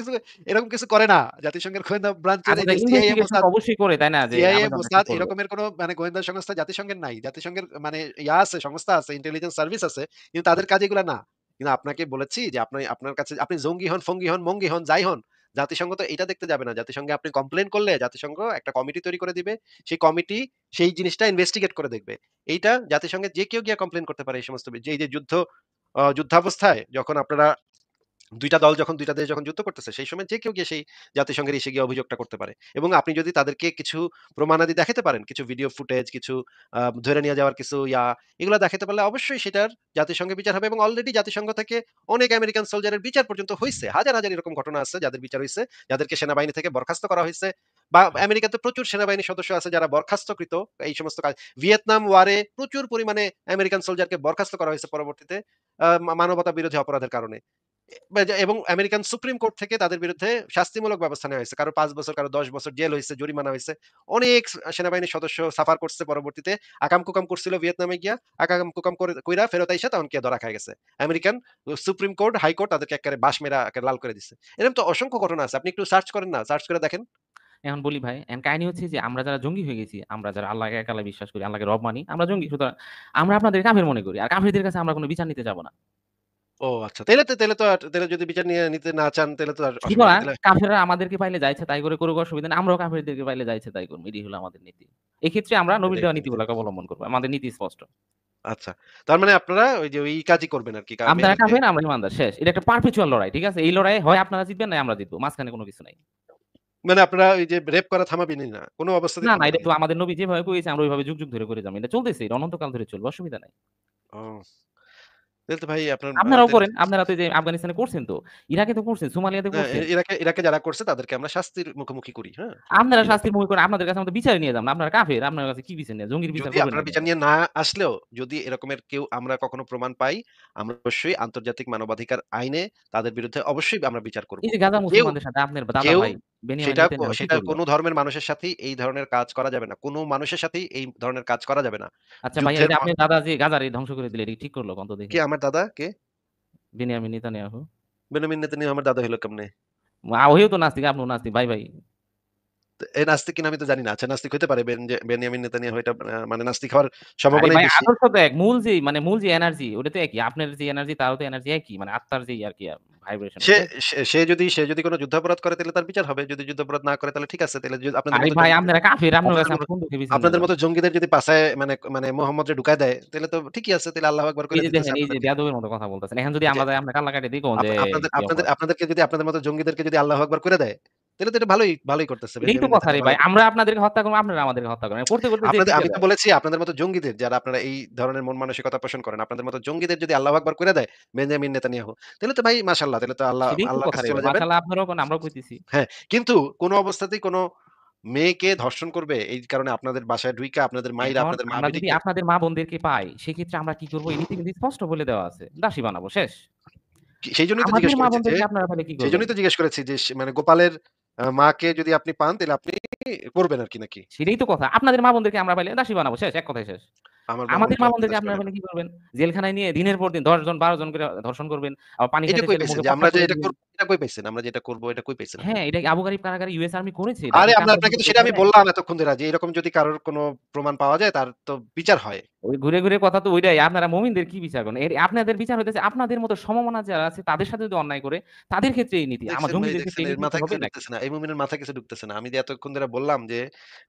এরকম কিছু করে না। জাতিসংঘের গোয়েন্দা ব্রাঞ্চের আচ্ছা এই তা যে সিআইএ, ইনভেস্টিগেশন তো মোসাদ অবশ্যই করে তাই না? যে সিআইএ, আবেদনটা কে মোসাদ করবে? এরকমের কোন মানে গোয়েন্দা সংস্থা জাতিসংঘের নাই। জাতিসংঘের মানে আছে, সংস্থা আছে, ইন্টেলিজেন্স সার্ভিস আছে। কিন্তু তাদের কাজ এগুলা না। কিন্তু আপনাকে বলেছি যে আপনার কাছে আপনি জঙ্গি হন, ফঙ্গি হন, মঙ্গি হন, যাই হন, জাতিসংঘ তো এটা দেখতে যাবে না। জাতিসংঘে আপনি কমপ্লেইন করলে জাতিসংঘ একটা কমিটি তৈরি করে দিবে। সেই কমিটি সেই জিনিসটা ইনভেস্টিগেট করে দেখবে। এইটা জাতিসংঘে যে কেউ গিয়ে কমপ্লেইন করতে পারে এই সমস্ত এই যে যুদ্ধাবস্থায় যখন আপনারা ২ টা দল যখন ২ টা দেশ যখন যুদ্ধ করতেছে, সেই সময় যে কেউ গিয়ে সেই জাতিসংঘের ইসে গিয়ে অভিযোগটা করতে পারে। এবং আপনি যদি তাদেরকে কিছু প্রমাণাদি দেখাতে পারেন, কিছু ভিডিও ফুটেজ, কিছু ধরে নিয়ে যাওয়ার কিছু এগুলা দেখাতে পারলে অবশ্যই সেটার জাতিসংঘে বিচার হবে এবং অলরেডি জাতিসংঘ থেকে অনেক আমেরিকান সোলজারের বিচার পর্যন্ত হইছে। হাজার, হাজার এরকম ঘটনা আছে যাদের বিচার হইছে, যাদেরকে সেনাবাহিনী থেকে বরখাস্ত করা হইছে। বা আমেরিকাতে প্রচুর সেনাবাহিনীর সদস্য আছে যারা বরখাস্তকৃত এই সমস্ত কাজ। ভিয়েতনাম ওয়ারে প্রচুর পরিমাণে আমেরিকান সোলজারকে বরখাস্ত করা হয়েছে পরবর্তীতে মানবতা বিরোধী অপরাধের কারণে। এবং আমেরিকান সুপ্রিম কোর্ট থেকে তাদের বিরুদ্ধে শাস্তিমূলক ব্যবস্থা নেওয়া হয়েছে। কারো ৫ বছর, কারো ১০ বছর জেল হইছে, জরিমানা হইছে। অনেক সেনাবাহিনীর সদস্য সাফার করছে পরবর্তীতে। আকাম-কুকাম করছিল ভিয়েতনামে গিয়া। আকাম-কুকাম কইরা ফেরত আইসা তখন গিয়া ধরা খায়া গেছে। American Supreme Court, high court তাদেরকে এক্কারে বাঁশ মেরা একেবারে লাল করে দিছে। এরকম তো অসংখ্য ঘটনা আছে। আপনি একটু সার্চ করেন না? সার্চ করে দেখেন। এখন বলি ভাই, এখন কাহিনী হচ্ছে যে আমরা যারা জঙ্গি হয়ে গেছি, আমরা যারা আল্লাহকে এক আল্লাহ বিশ্বাস করি, আল্লাহকে রব মানি, আমরা জঙ্গি। সুতরাং আমরা আপনাদের কাফের মনে করি। আর কাফেরদের কাছে আমরা কোন বিচার নিতে যাব না। ও আচ্ছা। তাইলে যদি বিচার নিয়ে নিতে না চান তাইলে তো আর অসুবিধা সুতরাং নেই। তাইলে কাফেররা আমাদেরকে পাইলে যা ইচ্ছা তাই করে করুক, অসুবিধা নেই। আমরাও কাফেরদেরকে পাইলে যা ইচ্ছা তাই করব। এটাই হলো আমাদের নীতি। এক্ষেত্রে আমরা নবীর এটাই দেওয়া হচ্ছে নীতি। নীতিগুলোকে অবলম্বন করব। আমাদের নীতি স্পষ্ট। আচ্ছা। তার মানে আপনারা ওই যে ওই কাজই করবেন আরকি। আপনারা কাফের, আমরা ইমানদার। শেষ। এটা একটা পারপেচুয়াল লড়াই। ঠিক আছে? এই লড়াইয়ে হয় আপনারা জিতবেন, নয় আমরা জিতব। মাঝখানে কোন কিছু নাই। মানে আপনারা ওই যে রেপ করা থামাবেনই না। কোন অবস্থাতেই না, না, থামবেন এটা না। তো আমাদের নবী যেভাবে করেছে আমরা ওইভাবে যুগ, যুগ ধরে করে যাবো। এটা চলতেছে। এটা অনন্তকাল ধরে চলবে। অসুবিধা নাই। ও তাইলে তো ভাই আপনার আপনারাও তাইলে করেন। আপনারা তো এই যে আফগানিস্তানে করছেন তো। ইরাকে তো করছেন, সোমালিয়াতে হ্যাঁ, করছেন। ইরাকে যারা করছে তাদেরকে আমরা শাস্তির মুখোমুখি করি। হ্যাঁ? আপনারা এই শাস্তির ব্যাপারটা। মুখে করেন। আপনাদের কাছে আমরা তো বিচারে নিয়ে যাবো না। আপনারা কাফের। আপনার কাছে কি বিচার নেয়া? জঙ্গির বিচার যদি করবেন আপনারা নাকি বিচার আমরা? নিয়ে না আসলেও যদি এরকমের কেউ আমরা কখনো প্রমাণ পাই, আমরা অবশ্যই আন্তর্জাতিক মানবাধিকার আইনে তাদের বিরুদ্ধে অবশ্যই আমরা বিচার করব। এই যে গাজা কেউ মুসলমানদের সাথে আপনার দাদা কেউ ভাই বেনিয়ামিন নেতানিয়াহু কি সেটা করল? কোন ধর্মের মানুষের সাথেই এই ধরনের কাজ করা যাবে না। কোন মানুষের সাথেই এই ধরনের কাজ করা যাবে না। আচ্ছা ভাইয়া, এই যুদ্ধের যে পর আপনার দাদা যে গাজারে ধ্বংস করে দিল, এটা কি ঠিক করলো কন্ত কে দেখি? আমার দাদা? কে? Benjamin Netanyahu. বেনিয়ামিন নেতানিয়াহু আমার দাদা হইলো কেমনে? ওহিও তো নাস্তিক, আপনিও নাস্তিক। ভাই, ভাই। এই নাস্তিক কিনা আমি তো জানি না। আচ্ছা নাস্তিক হইতে পারে বেনিয়ামিন নেতানিয়াহু এটা মানে নাস্তিক হওয়ার আরে সম্ভাবনাই ভাই, বেশি। আদর্শ তো এক। মূল যে এনার্জি ওটা তো একই। আপনার যে এনার্জি তারও তো এনার্জি একই। মানে আত্মার যেই আরকি ভাইব্রেশন সে ওটা একই। সে সে যদি কোন যুদ্ধাপরাধ করে তাহলে তার বিচার হবে। যদি যুদ্ধাপরাধ না করে তাহলে ঠিক আছে। তাহলে আপনাদের আরে মতো ভাই, জঙ্গিদের আপনারা কাফের। আপনার আপনাদের কাছে মতো আমরা বন্দুকের পিছনে নিয়ে আপনাদের যাব। মতো জঙ্গিদের যদি পাছায় মানে মানে মোহাম্মদরে ঢুকায় দেয় তাহলে তো ঠিকই আছে। তাহলে আল্লাহু আকবার এই কইরা যে দিতেছে দেখেন, এই যে আপনাদেরকে। বেয়াদবের মতো কথা বলতেছেন। এখন যদি এই যে আমরা যাই আপনার কাল্লা কাইটা দিই, কন যে কি অপরাধ? আপনাদেরকে যদি আপনাদের মতো জঙ্গিদেরকে যদি আল্লাহু আকবার কইরা দেয়, তাহলে তো এটা ভালোই করতেছে এটাই তো বেঞ্জামিন কথা রে নেতানিয়াহু ভাই। ভালোই করতেছে। আমরা আপনাদেরকে হত্যা করব, আপনারা আমাদেরকে হত্যা করেন। করতে, করতে যে টিকে আমি তো যায়। বলেছি আপনাদের মতো জঙ্গিদের যারা আপনারা এই ধরনের মন মানসিকতা পোষণ করেন, আপনাদের মতো জঙ্গিদের যদি আল্লাহু আকবার কইরা দেয় বেঞ্জামিন নেতানিয়াহু, তাহলে তো ভাই মাশাআল্লাহ তাহলে তো সেটাই তো আল্লাহর কথা কাছে রে চলে ভাই। যাবেন। মাশাআল্লাহ, আপনারাও কোন, আমরাও কইতেছি। হ্যাঁ, কিন্তু কোন অবস্থাতেই কোন মেয়েকে ধর্ষণ করবে এই কারণে আপনাদের বাসায় ঢুইকা আপনাদের মাইরা এখন আপনাদের আমরা যদি মা-বেটিকে আপনাদের মা-বোনদেরকে পাই, সেক্ষেত্রে আমরা কি করব? এই নীতি কিন্তু স্পষ্ট বলে দেওয়া আছে। দাসী বানাবো, শেষ। সেইজন্যই তো আমাদের জিজ্ঞেস করেছি যে মা-বোনদেরকে আপনারা পাইলে কি করবেন? সেইজন্যই তো জিজ্ঞেস করেছি যে মানে গোপালের মাকে যদি আপনি পান তাহলে আপনি করবেন আরকি নাকি? সেটাই তো কথা। আপনাদের মা-বোনদেরকে আমরা পাইলে দাসী বানাবো, শেষ। এক কথায় শেষ। আমার আমাদের মা-বোনকে আপনি মা-বোনদেরকে দাসী আপনারা বানাবেন। পাইলে কি করবেন? জেলখানায় নিয়ে দিনের পর দিন ১০ জন ১২ জন করে ধর্ষণ করবেন। আবার পানি এটা খাইতে কই চাইলে পাইছেন মুখে যে আমরা পটকা যে তুলে এটা দিবেন। করব এটা কই পাইছেন? আমরা যে এটা করব এটা কই পাইছেন আপনি? হ্যাঁ, এটা আবু গারিব কারাগারে ইউএস আর্মি করেছে। এটা আরে আপনি আমরা কাগজে আপনাকে তো প্রুফ সেটা আমি হবে? বললাম এতক্ষণ ধইরা যে এরকম যদি কারোর কোনো প্রমাণ পাওয়া যায় তার তো বিচার হয়। ওই ঘুরে, ঘুরে কথা তো ওইটাই। আপনারা মুমিনদের কি বিচার করেন? আপনাদের বিচার হইতেছে আপনাদের মতো সমমনা যারা আছে তাদের সাথে যদি অন্যায় করে, তাদের ক্ষেত্রে এই নীতি। আমার দেখছেন ভাই জঙ্গিদের ক্ষেত্রে দেখছেন এই এর নীতি নিতে মাথায় হবে কিছু নাকি? ঢুকতেছে না। এই মুমিনের মাথায় কিছু ঢুকতেছে না। আমি যে এতক্ষণ ধরে বললাম যে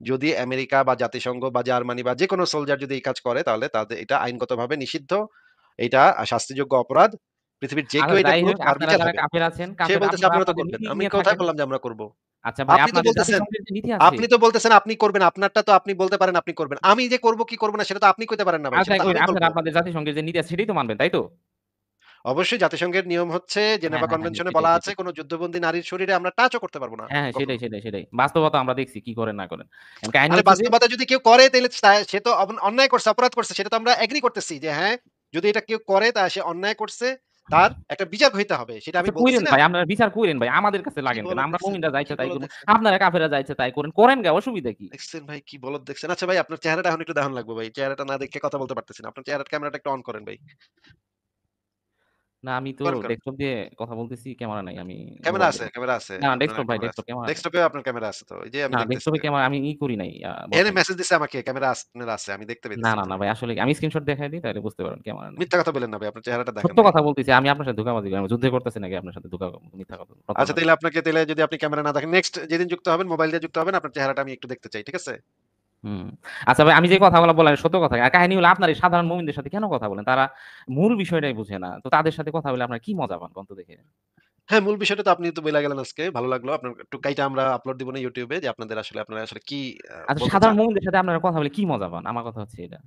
যদি আমেরিকা বা জাতিসংঘ বা জার্মানি বা যেকোনো সোলজার যদি এই কাজ করে তাহলে তাদের এটা আইনগতভাবে নিষিদ্ধ। এটা শাস্তিযোগ্য অপরাধ। পৃথিবীর যে আচ্ছা, কেউ এটা যাই করুক হোক, তার আপনারা বিচার যারা হবে। কাফের আছেন, সে কাফের বলতেছে আপনারা আপনারা তো আপনাদের করবেন। নীতি আমি নিয়ে কোথায় থাকেন। বললাম যে আমরা করব? আচ্ছা ভাই, আপনি তো আপনাদের বলতেছেন জাতিসংঘের যে নীতি আছে। আপনি তো বলতেছেন আপনি করবেন। আপনারটা তো আপনি বলতে পারেন আপনি করবেন। আমি যে করব কি করব না সেটা তো আপনি কইতে পারেন না ভাই। আচ্ছা, সেটা তো ওই আমি বলব। আপনারা আপনাদের জাতিসংঘের যে নীতি আছে সেটাই তো মানবেন, তাই তো? অবশ্যই জাতিসংঘের নিয়ম হচ্ছে হ্যাঁ, জেনেভা হ্যাঁ, হ্যাঁ, কনভেনশনে সেটাই, বলা আছে সেটাই। কোন যুদ্ধবন্দী নারীর শরীরে আমরা টাচও করতে পারব না হ্যাঁ, হ্যাঁ, কখনো। সেটাই। বাস্তবতা আমরা দেখছি কি করেন না করেন। এখন কাহিনী আরে হচ্ছে যে বাস্তবতা যদি কেউ করে তাইলে সে তো অন্যায় করছে, অপরাধ করছে সেটা তো আমরা এগ্রি করতেছি যে হ্যাঁ, যদি এটা কেউ করে তা সে অন্যায় করছে, তার একটা বিচার হইতে হবে। সেটা আমি আচ্ছা বলতেছি কইরেন না? ভাই, আপনারা বিচার কইরেন ভাই। আমাদের কাছে কি লাগেন কেন? বলদ আমরা দেখছেন, মুমিনরা যা কি ইচ্ছা তাই বলদ করুন। দেখছেন, আপনারা কাফেররা যা ইচ্ছা তাই করেন। করেন গে, অসুবিধা কি? দেখছেন ভাই কি বলদ দেখছেন। আচ্ছা ভাই আপনার চেহারাটা এখন একটু দেখান লাগবে ভাই। চেহারাটা না দেখে কথা বলতে পারতেছি না। আপনার চেহারার ক্যামেরাটা একটু অন করেন ভাই। না আমি তো করেন, করেন। ডেস্কটপ দিয়ে কথা বলতেছি, ক্যামেরা নাই। আমি ক্যামেরা মোবাইল আছে, দিয়ে ক্যামেরা আছে। না, আপনার ডেস্কটপ ভাই, ক্যামেরা আছে। ডেস্কটপ ক্যামেরা আছে। ডেস্কটপেও আপনার ক্যামেরা আছে তো। এই যে আমি না, দেখতেছি ডেস্কটপে তো। ক্যামেরা আমি করি নাই এখানে বসাই নাই। মেসেজ দিছে আমাকে ক্যামেরা আপনার আছে। আমি দেখতে না, পেতেছি না, তো। না ভাই আসলে আমি স্ক্রিনশট দেখায় দিই তাইলে বুঝতে পারবেন ক্যামেরা নাই। মিথ্যা কথা বইলেন না ভাই। আপনার চেহারাটা দেখেন সত্য নাই। কথা বলতেছি আমি আপনার সাথে ধোঁকাবাজি করি। আমি যুদ্ধ করতেছি নাকি আপনার সাথে মিথ্যা কথা আচ্ছা প্রতারণা তাইলে করব। আপনাকে তাইলে যদি আপনি ক্যামেরা না দেখেন, নেক্সট যেদিন যুক্ত হবেন, মোবাইল দিয়ে যুক্ত হবেন, আপনার চেহারাটা আমি একটু দেখতে চাই। ঠিক আছে? হুম। আচ্ছা ভাই আমি যে কথাগুলো বললাম সত্য কথা। আর কাহিনী হলো আপনার এই সাধারণ মুমিনদের সাথে কেন কথা বলেন? তারা মূল বিষয়টাই বুঝে না। তো তাদের সাথে কথা বলে আপনারা কি মজা পান কোন তো দেখে? হ্যাঁ, মূল বিষয়টা তো আপনি তো বইলা গেলেন আজকে। ভালো লাগলো। আপনার একটু কাইটা আমরা আপলোড দিব না YouTube এ যে আপনারা আসলে কি আচ্ছা বলতে সাধারণ চান। মুমিনদের সাথে আপনারা কথা বলে কি মজা পান? আমার কথা হচ্ছে এটা।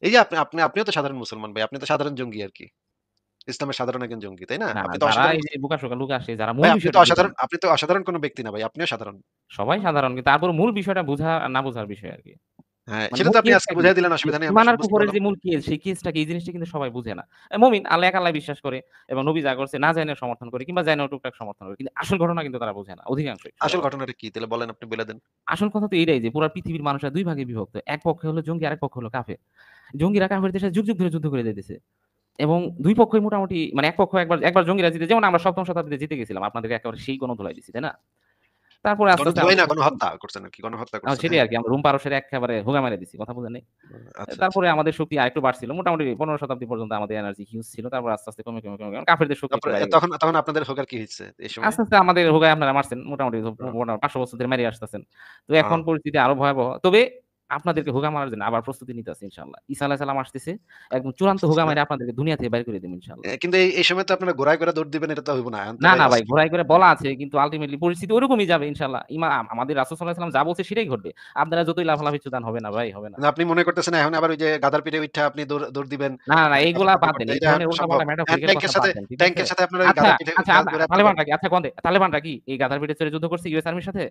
এই যে আপনিও তো সাধারণ মুসলমান ভাই। আপনি তো সাধারণ জঙ্গি আরকি। ইসলামের সাধারণ একজন জঙ্গি, তাই না? না, না আপনি তো যারা অসাধারণ এই যে বোকা-শোকা লোক আসে যারা মূল ভাই বিষয়টা বুঝে না। আপনি তো অসাধারণ কোন ব্যক্তি না ভাই। আপনিও সাধারণ। সবাই সাধারণ কিন্তু তারপর মূল বিষয়টা বুঝা আর না বুঝার বিষয় আরকি। হ্যাঁ, মানে সেটা মূল তো আপনি কেসটা আজকে কি? বুঝাই দিলেন যে অসুবিধা নেই। আমি ঈমান আর বুঝতে কুফরের পারলাম। যে মূল কেস সেই কেসটা কি এই জিনিসটা কিন্তু সবাই বুঝে না। মুমিন আল্লাহ এক আল্লাহয় বিশ্বাস করে এবং নবী যা করছে না জাইনে সমর্থন করে কিংবা জাইনাও টুকটাক সমর্থন করে। কিন্তু আসল ঘটনা কিন্তু তারা বোঝে না। অধিকাংশই সোজা আসল কথা। ঘটনাটা কি? তাহলে বলেন আপনি বইলা দেন। আসল কথা তো এটাই যে পুরা পৃথিবীর মানুষরা ২ ভাগে বিভক্ত। এক পক্ষে হলো জঙ্গি আরেক পক্ষ হলো কাফের। জঙ্গিরা কাফেরদের সাথে যুগ, যুগ ধরে যুদ্ধ করে যাইতেছে। এবং ২ পক্ষই মোটামুটি মানে এক পক্ষ একবার জঙ্গিরা জিতে যেমন আমরা ৭ম শতাব্দীতে জিতে গেছিলাম। আপনাদেরকে একেবারে সেই গণধোলাই দিছি, তাই না? তারপরে আস্তে, আস্তে গণধোলাই আমাদের না, শক্তি গণহত্যা করছেন আরকি। গণহত্যা করছেন। সেটাই হ্যাঁ। আরকি আমরা রুম পারস্যের একেবারে হোগা মেরে দিছি। কথা বুঝেন নাই? আচ্ছা, আচ্ছা। তারপরে আমাদের শক্তি আরেকটু বাড়ছিল। মোটামুটি ১৫ শতাব্দী পর্যন্ত আমাদের এনার্জি হিউজ ছিল। তারপর আস্তে, আস্তে কমে কাফেরদের শক্তি একটু তারপরে বেড়ে গেছে। তখন তখন আপনাদের হোগার কি হইছে এই সময়? আস্তে, আস্তে আমাদের হোগায় আপনারা মারছেন। মোটামুটি আ ৫০০ বছর ধরে মেরে আসতেছেন। তো আ এখন পরিস্থিতি আরো ভয়াবহ। তবে আপনাদেরকে হোগা মারার জন্য আবার প্রস্তুতি নিতে আছি ইনশাআল্লাহ। ঈসা আলাইহিস সালাম আসতেছে। একদম চূড়ান্ত হোগা আসতেছে না? মাইরা আপনাদেরকে দুনিয়া থেকে বাইর করে দিব ইনশাআল্লাহ। কিন্তু এই সময় তো আপনারা ঘোড়ায় করে দৌড় দিবেন এটা তো হইব না। এখন তো না, ভাই না ভাই অস্ত্র। ঘোড়ায় করে বলা আছে কিন্তু আল্টিমেটলি পরিস্থিতি ওরকমই যাবে ইনশাআল্লাহ। আমাদের রাসূল সাল্লাল্লাহু আলাইহি ওয়াসাল্লাম যা বলছে সেটাই ঘটবে। আপনারা যতই লাফালাফি চুদান হবে না ভাই, হবে না। কিন্তু আপনি মনে করতেছেন এখন আবার ওই যে গাধার পিঠে উইঠা আপনি দৌড় দিবেন। না, না, না কাফের এইগুলা পক্ষে বাদ দেন। করতে এই এটা এখন ধরনের সম্ভব। উল্টাপাল্টা এখন মেটাফরিক্যাল কথা বাদ দেন। ঠিক আছে? ট্যাংকের সাথে আপনার ওই আচ্ছা, গাধার পিঠে আচ্ছা গাছ ধরে তালেবানরা কি? আচ্ছা কোন তালেবানরা কি এই গাধার পিঠে চড়ে যুদ্ধ করছে ইউএস আর্মির সাথে?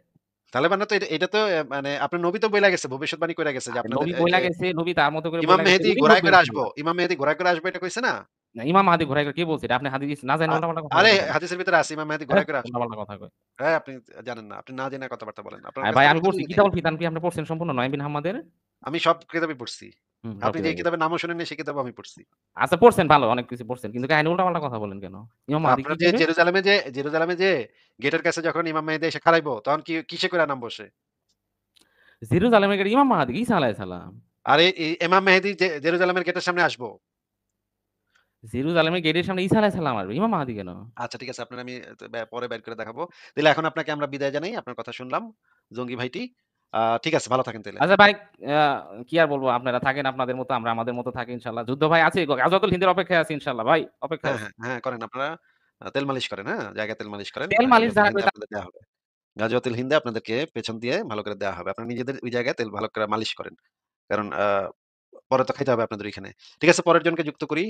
তালেবানরা তো এটা তো মানে আপনার নবী তো বইলা গেছে, ভবিষ্যৎবাণী কইরা গেছে যে আরে আপনাদের নবী বইলা গেছে, নবী তার মতো করে ইমাম বইলা গেছে। মেহেদী ওটাই ঘোড়ায় ঘটবে করে আসবো। ইনশাআল্লাহ। ইমাম মেহেদী ঘোড়ায় করে আসবে এটা কইছে না? না ইমাম মাহাদী ঘোড়ায় করে কে বলছে এটা? আপনি হাদিস না আ জাইনা উল্টাপাল্টা কথা আরে বলেন কেন? হাদিসের ভিতরে আছে ইমাম মেহেদী হ্যাট ঘোড়ায় করে আসবে। উল্টাপাল্টা কথা কয়। হ্যাঁ, আপনি জানেন না। আপনি না জেনে কথাবার্তা বলেন। আপনার আরে কাছে ভাই তো আমি আমি পড়ছি দলিলই নাই। কিতাবুল ফিতান কি আপনি পড়ছেন সম্পূর্ণ নঈম বিন হাম্মাদের? আমি সব কিতাবই পড়ছি। হুম, সব আপনি যে কিতাবই পড়ছেন। কিতাবের নামও শুনেন নাই সেই কিতাবও আমি পড়ছি। আচ্ছা পড়ছেন ভালো অনেক কিছু পড়ছেন। কিন্তু কাহিনী উল্টাপাল্টা কথা বলেন কেন? ইমাম মাহাদী কি আপনার যে করবে? জেরুজালেমে যে গেটের কাছে যখন ইমাম মেহেদী এসে খাড়াইবো তখন কিসে কইরা নাম বসে? জেরুজালেমের গাড়ি ইমাম মাহাদী ঈসা আলাইহিস সালাম। আর এই ইমাম মেহেদী জেরুজালেমের গেটের সামনে আসবো। জেরুজালেমের গেটের সামনে ঈসা আলাইহিস সালাম আসবে। ইমাম মাহাদী কেন? আচ্ছা ঠিক আছে আপনার আমি পরে বের করে দেখাবো। তাইলে এখন আপনাকে আমরা বিদায় জানাই। আপনার কথা শুনলাম। জঙ্গি ভাইটি। ঠিক আছে ভালো থাকেন তাইলে। আচ্ছা ভাই আ কি আর বলব আপনারা থাকেন আপনাদের মতো আমরা আমাদের মতো থাকি ইনশাআল্লাহ। যুদ্ধ ভাই আছে গাজওয়াতুল হিন্দের অপেক্ষায় আছি ইনশাআল্লাহ ভাই অপেক্ষায় হ্যাঁ, আছি। হ্যাঁ, হ্যাঁ করেন আপনারা তেল মালিশ করেন, হ্যাঁ? জায়গায় তেল মালিশ করেন। তেল মালিশ গাজওয়াতুল যারা হিন্দে করে আপনাদের দেয়া হবে। গাজওয়াতুল হিন্দে আপনাদেরকে পেছন দিয়ে ভালো করে দেয়া হবে। আপনারা নিজেদের ওই জায়গায় তেল ভালো করে মালিশ করেন। কারণ পরে তো খাইতে হবে আপনাদের ওইখানে। ঠিক আছে পরের জনকে যুক্ত করি।